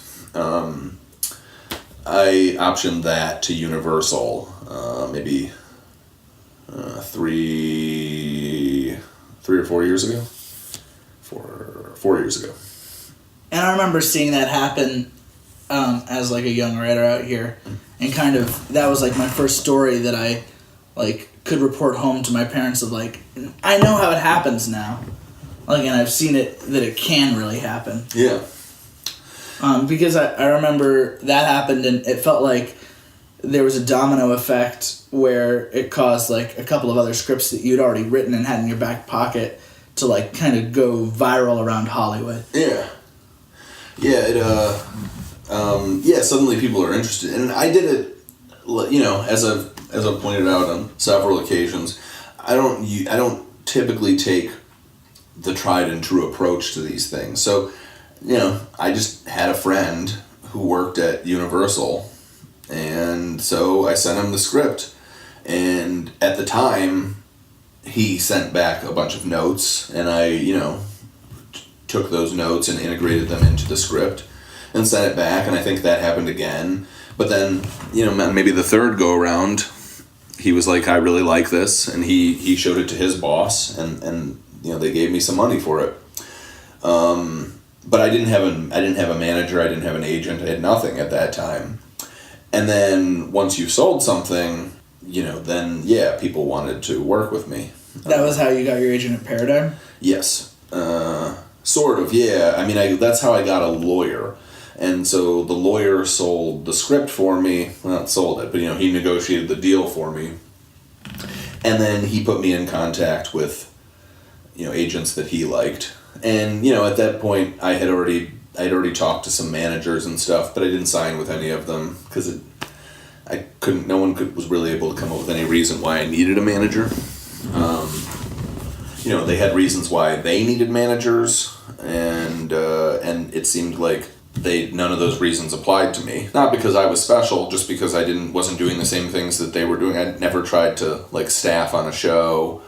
I optioned that to Universal maybe 3 or 4 years ago. 4 years ago. And I remember seeing that happen as like a young writer out here, and kind of that was like my first story that I like could report home to my parents of like, I know how it happens now, like, and I've seen it that it can really happen. Yeah. Because I remember that happened, and it felt like there was a domino effect where it caused like a couple of other scripts that you'd already written and had in your back pocket to like kind of go viral around Hollywood. Yeah. Yeah, suddenly people are interested. And I did it, as I've pointed out on several occasions, I don't typically take the tried and true approach to these things. So, I just had a friend who worked at Universal, and so I sent him the script. And at the time, he sent back a bunch of notes, and I, took those notes and integrated them into the script and sent it back, and I think that happened again. But then, maybe the third go around, he was like, I really like this, and he showed it to his boss, and they gave me some money for it. But I didn't have a manager, I didn't have an agent, I had nothing at that time. And then once you sold something, then people wanted to work with me. That was how you got your agent at Paradigm? Yes. Sort of, yeah. I mean, that's how I got a lawyer. And so the lawyer sold the script for me. Well, not sold it, but, he negotiated the deal for me. And then he put me in contact with, agents that he liked. And, at that point, I had already talked to some managers and stuff, but I didn't sign with any of them because no one was really able to come up with any reason why I needed a manager. They had reasons why they needed managers, and it seemed like none of those reasons applied to me. Not because I was special, just because I wasn't doing the same things that they were doing. I'd never tried to staff on a show.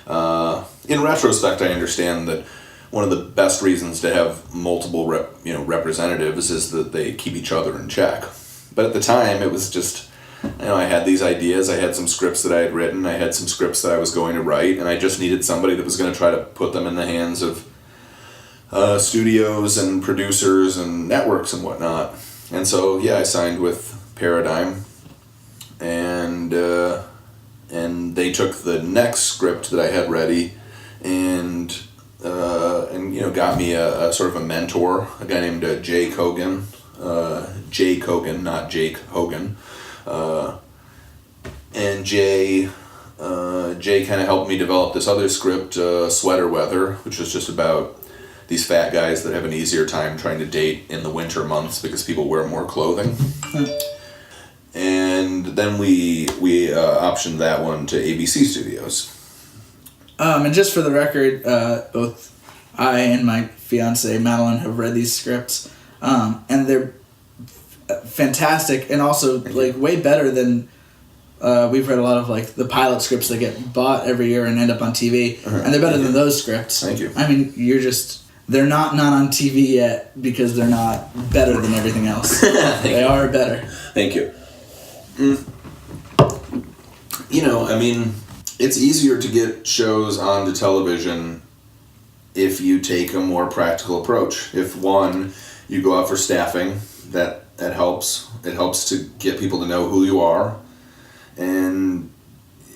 In retrospect, I understand that one of the best reasons to have multiple representatives is that they keep each other in check. But at the time, it was just, I had these ideas, I had some scripts that I had written, I had some scripts that I was going to write, and I just needed somebody that was going to try to put them in the hands of studios and producers and networks and whatnot. And so, I signed with Paradigm, and they took the next script that I had ready and got me a sort of a mentor, a guy named Jay Kogan, not Jake Hogan. And Jay kind of helped me develop this other script, Sweater Weather, which was just about, these fat guys that have an easier time trying to date in the winter months because people wear more clothing. And then we optioned that one to ABC Studios. And just for the record, both I and my fiance Madeline have read these scripts, and they're fantastic, and also like way better than we've read a lot of like the pilot scripts that get bought every year and end up on TV, and they're better than those scripts. Thank you. I mean, they're not on TV yet because they're not better than everything else. They are better. Thank you. You know, I mean, it's easier to get shows onto television if you take a more practical approach. If one, you go out for staffing, that helps. It helps to get people to know who you are. And,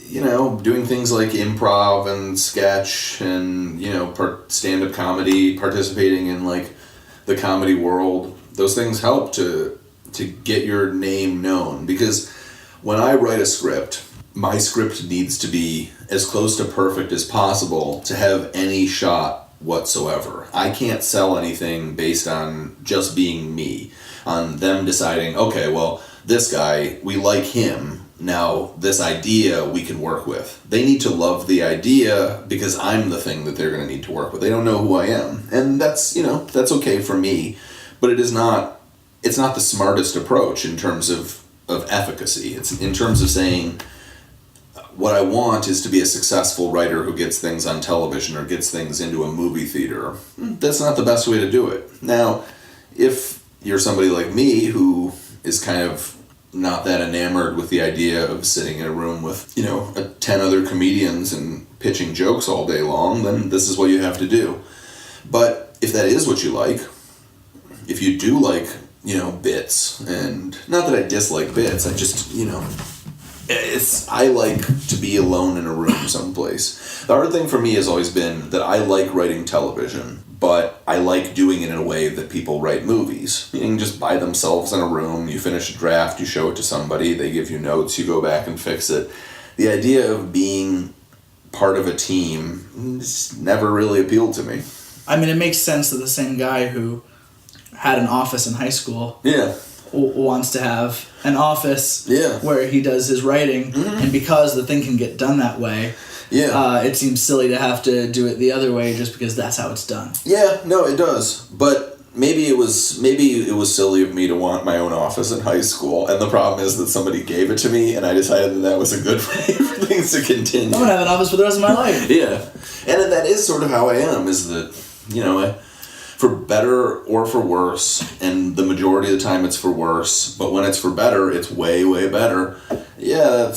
you know, doing things like improv and sketch and, you know, stand-up comedy, participating in, like, the comedy world, those things help to get your name known. Because when I write a script, my script needs to be as close to perfect as possible to have any shot whatsoever. I can't sell anything based on just being me, on them deciding, okay, well, this guy, we like him, now this idea we can work with. They need to love the idea because I'm the thing that they're going to need to work with. They don't know who I am. And that's, you know, that's okay for me, but it's not the smartest approach in terms of efficacy. It's in terms of saying, what I want is to be a successful writer who gets things on television or gets things into a movie theater. That's not the best way to do it. Now, if you're somebody like me who is kind of not that enamored with the idea of sitting in a room with, you know, 10 other comedians and pitching jokes all day long, then this is what you have to do. But if that is what you like, if you do like, you know, bits, and not that I dislike bits, I just, you know, I like to be alone in a room someplace. The hard thing for me has always been that I like writing television, but I like doing it in a way that people write movies. Meaning just by themselves in a room, you finish a draft, you show it to somebody, they give you notes, you go back and fix it. The idea of being part of a team just never really appealed to me. I mean, it makes sense that the same guy who had an office in high school wants to have an office where he does his writing, and because the thing can get done that way, it seems silly to have to do it the other way just because that's how it's done. Yeah, no, it does. But maybe it was silly of me to want my own office in high school, and the problem is that somebody gave it to me, and I decided that was a good way for things to continue. I'm gonna have an office for the rest of my life. Yeah, and that is sort of how I am. Is that, you know, for better or for worse, and the majority of the time it's for worse, but when it's for better, it's way, way better. Yeah,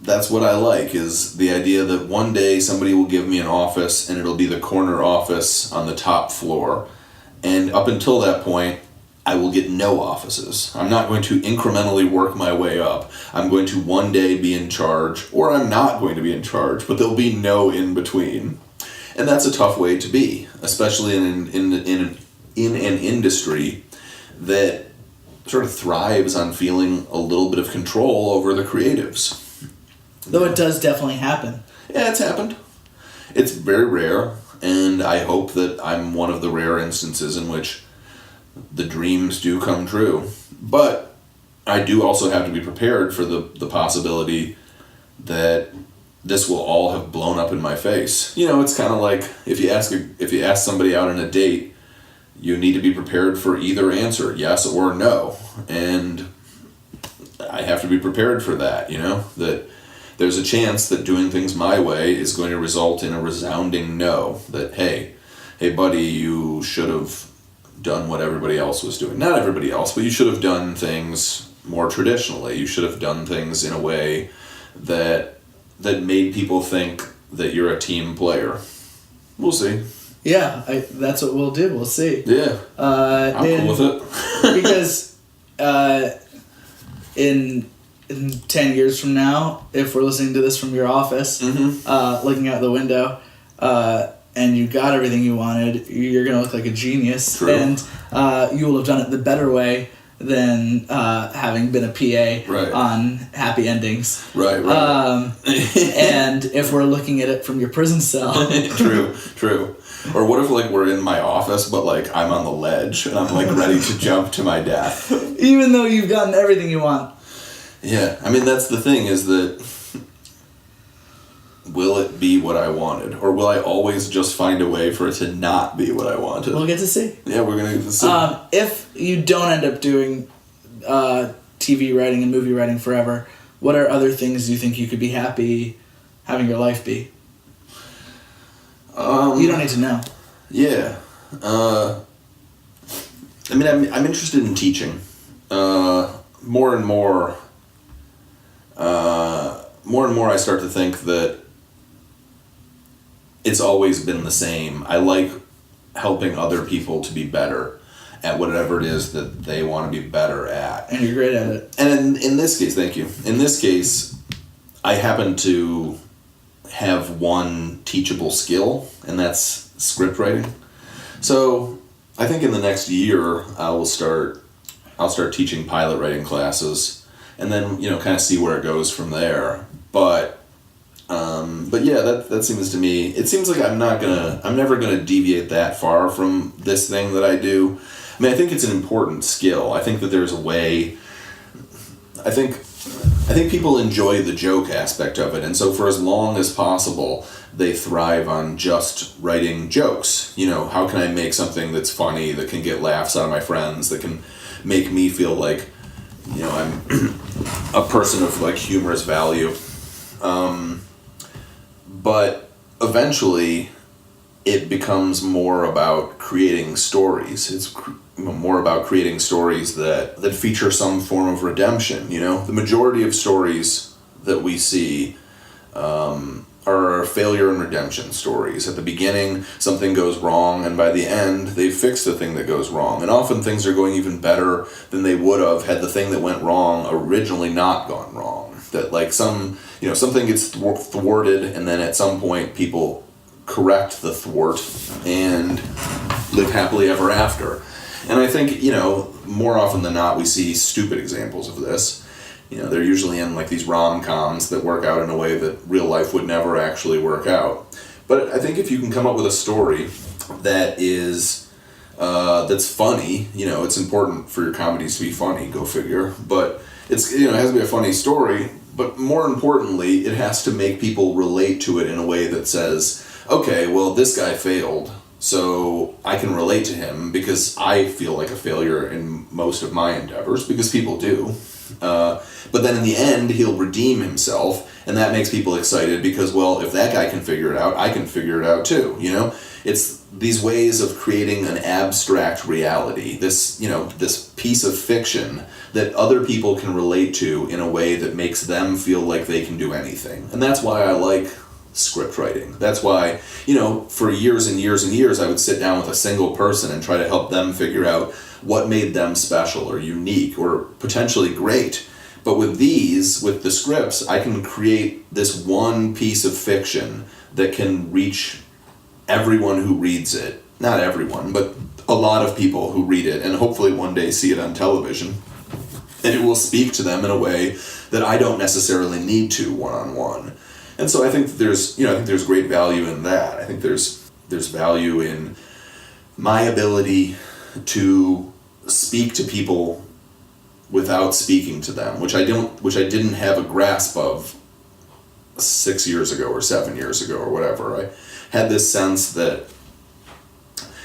that's what I like, is the idea that one day somebody will give me an office and it'll be the corner office on the top floor. And up until that point, I will get no offices. I'm not going to incrementally work my way up. I'm going to one day be in charge, or I'm not going to be in charge, but there'll be no in between. And that's a tough way to be, especially in an industry that sort of thrives on feeling a little bit of control over the creatives. Though it does definitely happen. Yeah, it's happened. It's very rare, and I hope that I'm one of the rare instances in which the dreams do come true. But I do also have to be prepared for the possibility that this will all have blown up in my face. You know, it's kind of like if you ask somebody out on a date, you need to be prepared for either answer, yes or no. And I have to be prepared for that, you know, that there's a chance that doing things my way is going to result in a resounding no. That, hey buddy, you should have done what everybody else was doing. Not everybody else, but you should have done things more traditionally. You should have done things in a way that made people think that you're a team player. We'll see. Yeah, that's what we'll do. We'll see. Yeah. I'm cool with it. Because in 10 years from now, if we're listening to this from your office, looking out the window, and you got everything you wanted, you're going to look like a genius. True. And you will have done it the better way than having been a PA Right. on Happy Endings. Right. And if we're looking at it from your prison cell. True. Or what if like we're in my office, but like I'm on the ledge and I'm like ready to jump to my death? Even though you've gotten everything you want. Yeah, I mean that's the thing is that will it be what I wanted, or will I always just find a way for it to not be what I wanted? We'll get to see. Yeah, we're gonna get to see. If you don't end up doing TV writing and movie writing forever, what are other things you think you could be happy having your life be? You don't need to know. Yeah. I mean, I'm interested in teaching. More and more, I start to think that it's always been the same. I like helping other people to be better at whatever it is that they want to be better at. And you're great at it. And in this case, thank you. In this case, I happen to have one teachable skill, and that's script writing. So I think in the next year I'll start teaching pilot writing classes, and then kind of see where it goes from there. But yeah, that seems to me, it seems like I'm never gonna deviate that far from this thing that I do. I mean, I think it's an important skill. I think that there's a way. I think people enjoy the joke aspect of it, and so for as long as possible, they thrive on just writing jokes. How can I make something that's funny, that can get laughs out of my friends, that can make me feel like, I'm a person of like humorous value. But eventually, it becomes more about creating stories. It's more about creating stories that feature some form of redemption. The majority of stories that we see are failure and redemption stories. At the beginning, something goes wrong, and by the end, they fix the thing that goes wrong. And often things are going even better than they would have had the thing that went wrong originally not gone wrong. That like something gets thwarted, and then at some point people correct the thwart and live happily ever after. And I think, more often than not, we see stupid examples of this. They're usually in like these rom-coms that work out in a way that real life would never actually work out. But I think if you can come up with a story that is that's funny, it's important for your comedies to be funny, go figure. But it has to be a funny story. But more importantly, it has to make people relate to it in a way that says, okay, well, this guy failed, so I can relate to him because I feel like a failure in most of my endeavors, because people do. But then in the end, he'll redeem himself, and that makes people excited because, well, if that guy can figure it out, I can figure it out too, It's these ways of creating an abstract reality, this piece of fiction that other people can relate to in a way that makes them feel like they can do anything. And that's why I like script writing. That's why, for years and years and years, I would sit down with a single person and try to help them figure out what made them special or unique or potentially great. But with the scripts, I can create this one piece of fiction that can reach everyone who reads it. Not everyone, but a lot of people who read it, and hopefully one day see it on television. And it will speak to them in a way that I don't necessarily need to one-on-one. And so I think that there's great value in that. I think there's value in my ability to speak to people without speaking to them, which I didn't have a grasp of 6 years ago or 7 years ago or whatever. I had this sense that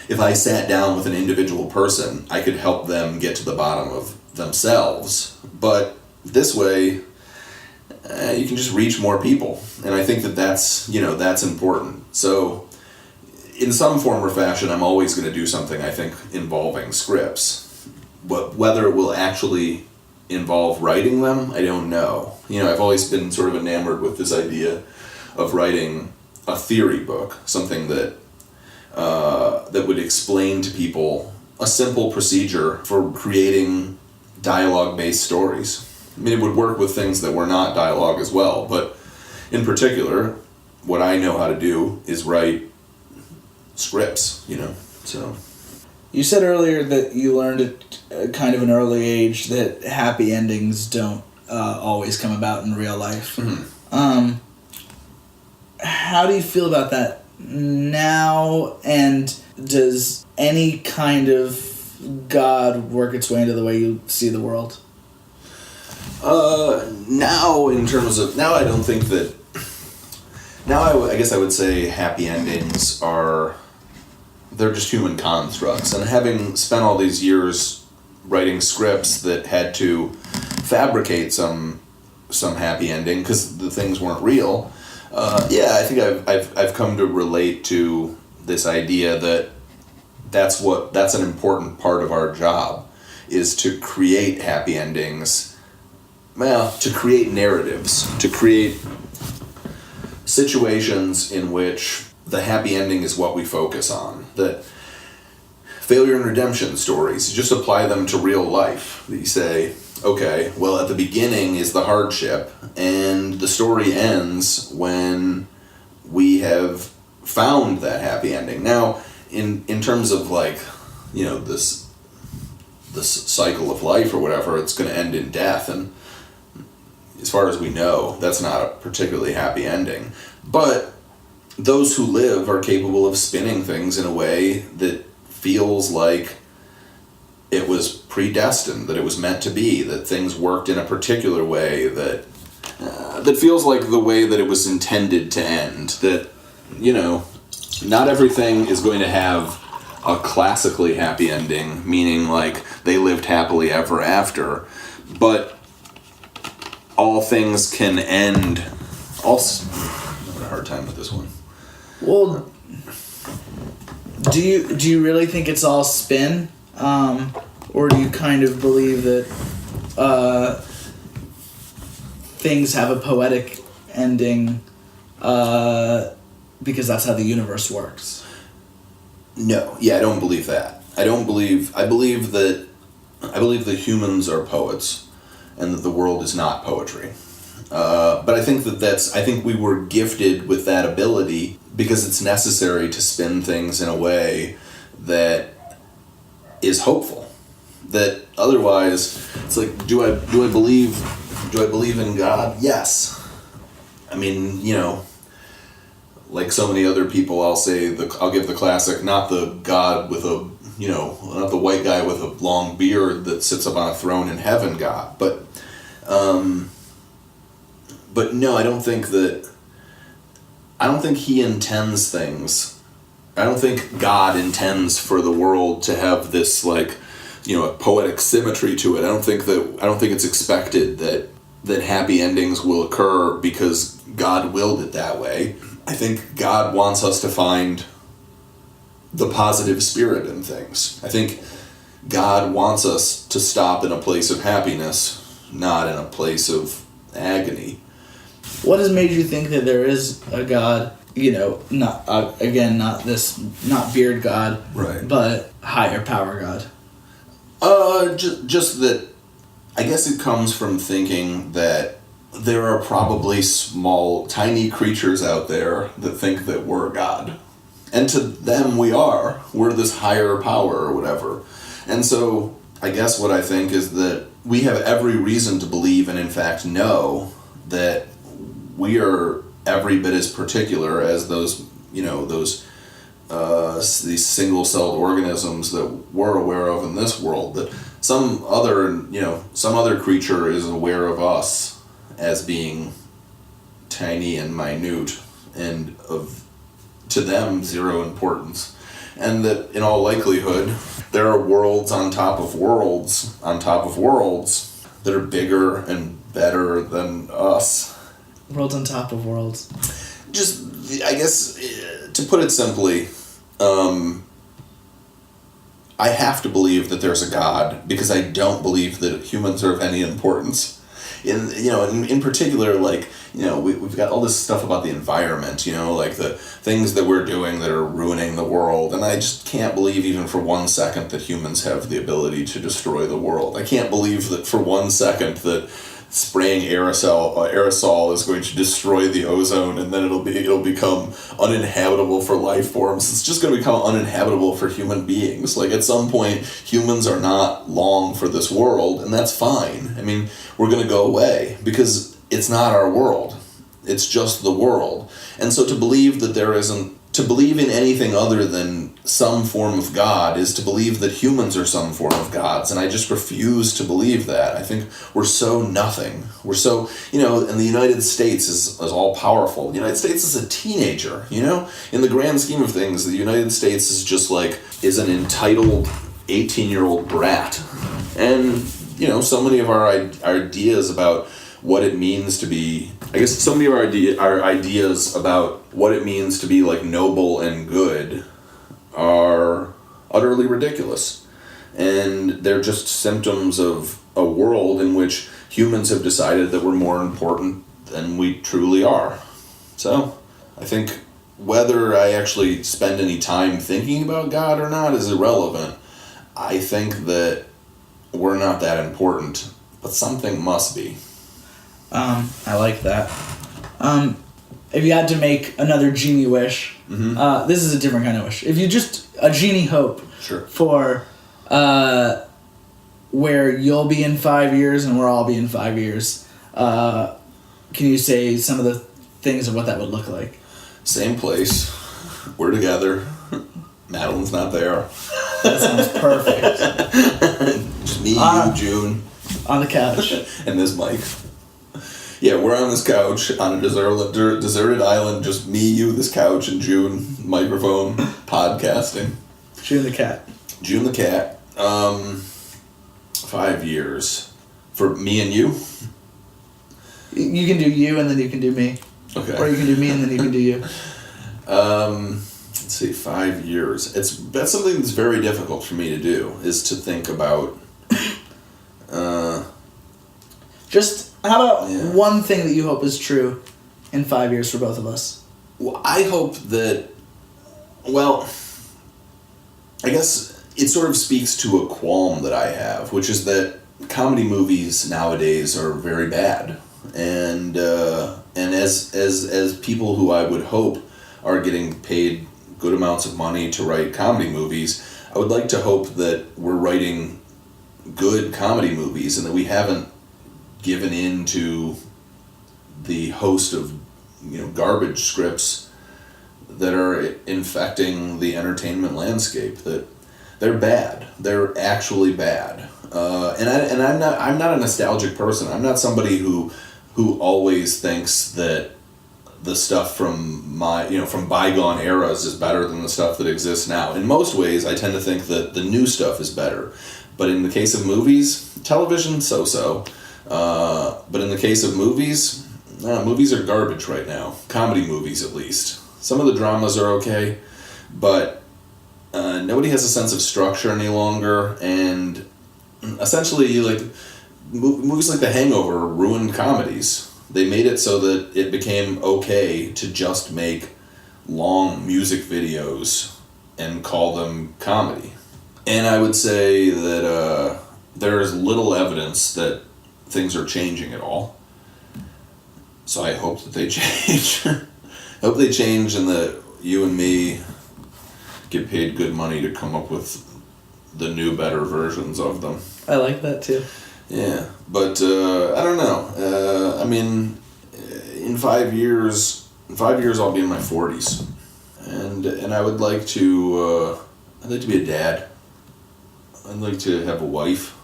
if I sat down with an individual person, I could help them get to the bottom of themselves. But this way, you can just reach more people, and I think that's important. So in some form or fashion, I'm always going to do something, I think, involving scripts. But whether it will actually involve writing them, I don't know. I've always been sort of enamored with this idea of writing a theory book, something that would explain to people a simple procedure for creating dialogue-based stories. I mean, it would work with things that were not dialogue as well, but in particular, what I know how to do is write scripts, so. You said earlier that you learned at kind of an early age that happy endings don't always come about in real life. Mm-hmm. How do you feel about that now, and does any kind of God work its way into the way you see the world? Now in terms of, now I don't think that, now I guess I would say happy endings are, they're just human constructs. And having spent all these years writing scripts that had to fabricate some happy ending because the things weren't real, I think I've come to relate to this idea that that's an important part of our job, is to create happy endings. Well, to create narratives, to create situations in which the happy ending is what we focus on. That failure and redemption stories, you just apply them to real life. You say, okay, well, at the beginning is the hardship, and the story ends when we have found that happy ending. Now, in terms of this cycle of life or whatever, it's going to end in death, and as far as we know, that's not a particularly happy ending. But those who live are capable of spinning things in a way that feels like it was predestined, that it was meant to be, that things worked in a particular way, that feels like the way that it was intended to end. That, not everything is going to have a classically happy ending, meaning like they lived happily ever after, but all things can end. I'm having a hard time with this one. Well, do you really think it's all spin, or do you kind of believe that things have a poetic ending because that's how the universe works? No, I don't believe that. I believe that humans are poets, and that the world is not poetry. But I think I think we were gifted with that ability because it's necessary to spin things in a way that is hopeful. That otherwise, it's like, do I believe in God? Yes. I mean, like so many other people, I'll give the classic, not the God with not the white guy with a long beard that sits up on a throne in heaven God, but no, I don't think he intends things. I don't think God intends for the world to have this a poetic symmetry to it. I don't think it's expected that happy endings will occur because God willed it that way. I think God wants us to find the positive spirit in things. I think God wants us to stop in a place of happiness, not in a place of agony. What has made you think that there is a God, not beard God, right, but higher power God? Just that, I guess it comes from thinking that there are probably small, tiny creatures out there that think that we're God. And to them we're this higher power or whatever. And so, I guess what I think is that we have every reason to believe, and in fact know, that we are every bit as particular as these single-celled organisms that we're aware of in this world. That some other creature is aware of us as being tiny and minute, and to them zero importance, and that in all likelihood there are worlds on top of worlds that are bigger and better than us. Worlds on top of worlds. Just, I guess, to put it simply, I have to believe that there's a God because I don't believe that humans are of any importance. In particular, we've got all this stuff about the environment, like the things that we're doing that are ruining the world, and I just can't believe even for 1 second that humans have the ability to destroy the world. I can't believe that for 1 second that spraying aerosol is going to destroy the ozone, and then it'll become uninhabitable for life forms. It's just going to become uninhabitable for human beings. Like, at some point, humans are not long for this world, and that's fine. I mean, we're going to go away because it's not our world. It's just the world. And so to believe in anything other than some form of God is to believe that humans are some form of gods, and I just refuse to believe that. I think we're so nothing. We're so, and the United States is all powerful. The United States is a teenager, In the grand scheme of things, the United States is an entitled 18-year-old brat. And, so many of our ideas about what it means to be, so many of our ideas about what it means to be like noble and good are utterly ridiculous. And they're just symptoms of a world in which humans have decided that we're more important than we truly are. So, I think whether I actually spend any time thinking about God or not is irrelevant. I think that we're not that important, but something must be. I like that. If you had to make another genie wish, this is a different kind of wish. If you just, a genie hope Sure. for where you'll be in 5 years and we'll all be in 5 years, can you say some of the things of what that would look like? Same place. We're together. Madeline's not there. That sounds perfect. Just me, you, June. On the couch. And this mic. Yeah, we're on this couch on a deserted island, just me, you, this couch, and June, microphone, podcasting. June the cat. June the cat. 5 years. For me and you? You can do you and then you can do me. Okay. Or you can do me and then you can do you. Let's see, 5 years. That's something that's very difficult for me to do, is to think about... How about one thing that you hope is true in 5 years for both of us? Well, I hope that... Well, I guess it sort of speaks to a qualm that I have, which is that comedy movies nowadays are very bad. And as people who I would hope are getting paid good amounts of money to write comedy movies, I would like to hope that we're writing good comedy movies and that we haven't given in to the host of garbage scripts that are infecting the entertainment landscape. That they're bad. They're actually bad. And I'm not a nostalgic person. I'm not somebody who always thinks that the stuff from from bygone eras is better than the stuff that exists now. In most ways, I tend to think that the new stuff is better. But in the case of movies, television, so-so. But in the case of movies, movies are garbage right now. Comedy movies, at least. Some of the dramas are okay, but nobody has a sense of structure any longer, and essentially, movies like The Hangover ruined comedies. They made it so that it became okay to just make long music videos and call them comedy. And I would say that there is little evidence that things are changing at all. So I hope that they change. I hope they change and that you and me get paid good money to come up with the new, better versions of them. I like that too. Yeah, but I don't know. I mean, in 5 years, I'll be in my 40s, and I would like to. I'd like to be a dad. I'd like to have a wife.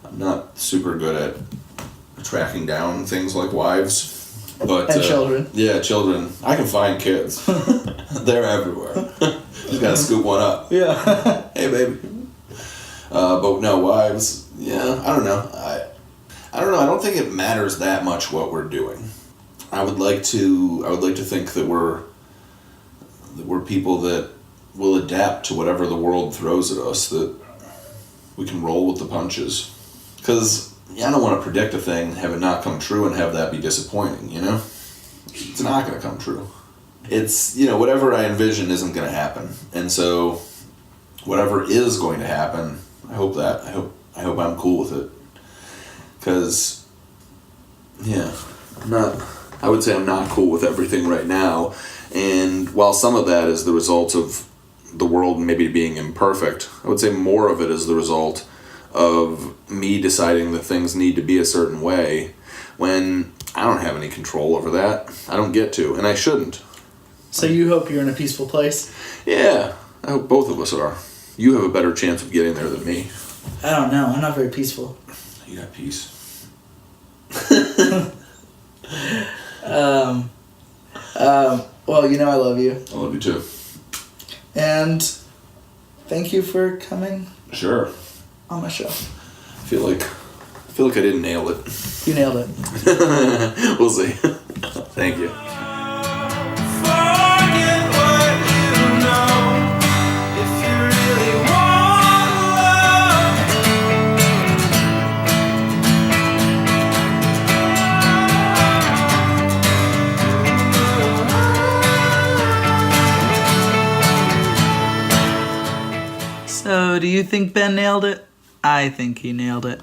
I'm not super good at tracking down things like wives, but and children. Yeah, children. I can find kids. They're everywhere. Just gotta scoop one up. Yeah. Hey, baby. But no, wives. Yeah, I don't know. I don't know. I don't think it matters that much what we're doing. I would like to think that we're people that will adapt to whatever the world throws at us. That we can roll with the punches. Because I don't want to predict a thing, have it not come true, and have that be disappointing. It's not going to come true. It's whatever I envision isn't going to happen, and so whatever is going to happen, I hope I'm cool with it. Because Yeah, I would say I'm not cool with everything right now. And while some of that is the result of the world maybe being imperfect, I would say more of it is the result of me deciding that things need to be a certain way when I don't have any control over that. I don't get to, and I shouldn't. So you hope you're in a peaceful place? Yeah, I hope both of us are. You have a better chance of getting there than me. I don't know. I'm not very peaceful. You got peace. Well, you know I love you. I love you too. And thank you for coming Sure. on my show. I feel like I didn't nail it. You nailed it. We'll see. Thank you. Forget what you know if you really want love. So, do you think Ben nailed it? I think he nailed it.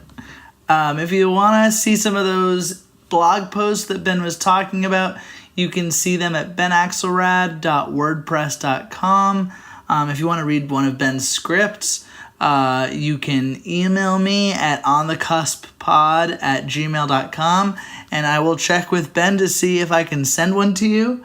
If you want to see some of those blog posts that Ben was talking about, you can see them at benaxelrad.wordpress.com. If you want to read one of Ben's scripts, you can email me at onthecuspod@gmail.com, and I will check with Ben to see if I can send one to you.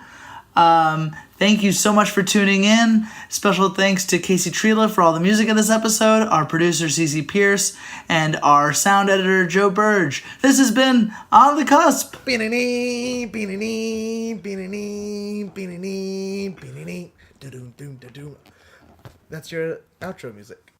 Thank you so much for tuning in. Special thanks to Casey Trela for all the music of this episode, our producer Cece Pierce, and our sound editor Joe Burge. This has been On the Cusp. Beanie, beanie, beanie, beanie, beanie, da-doom, doom, da-doom. That's your outro music.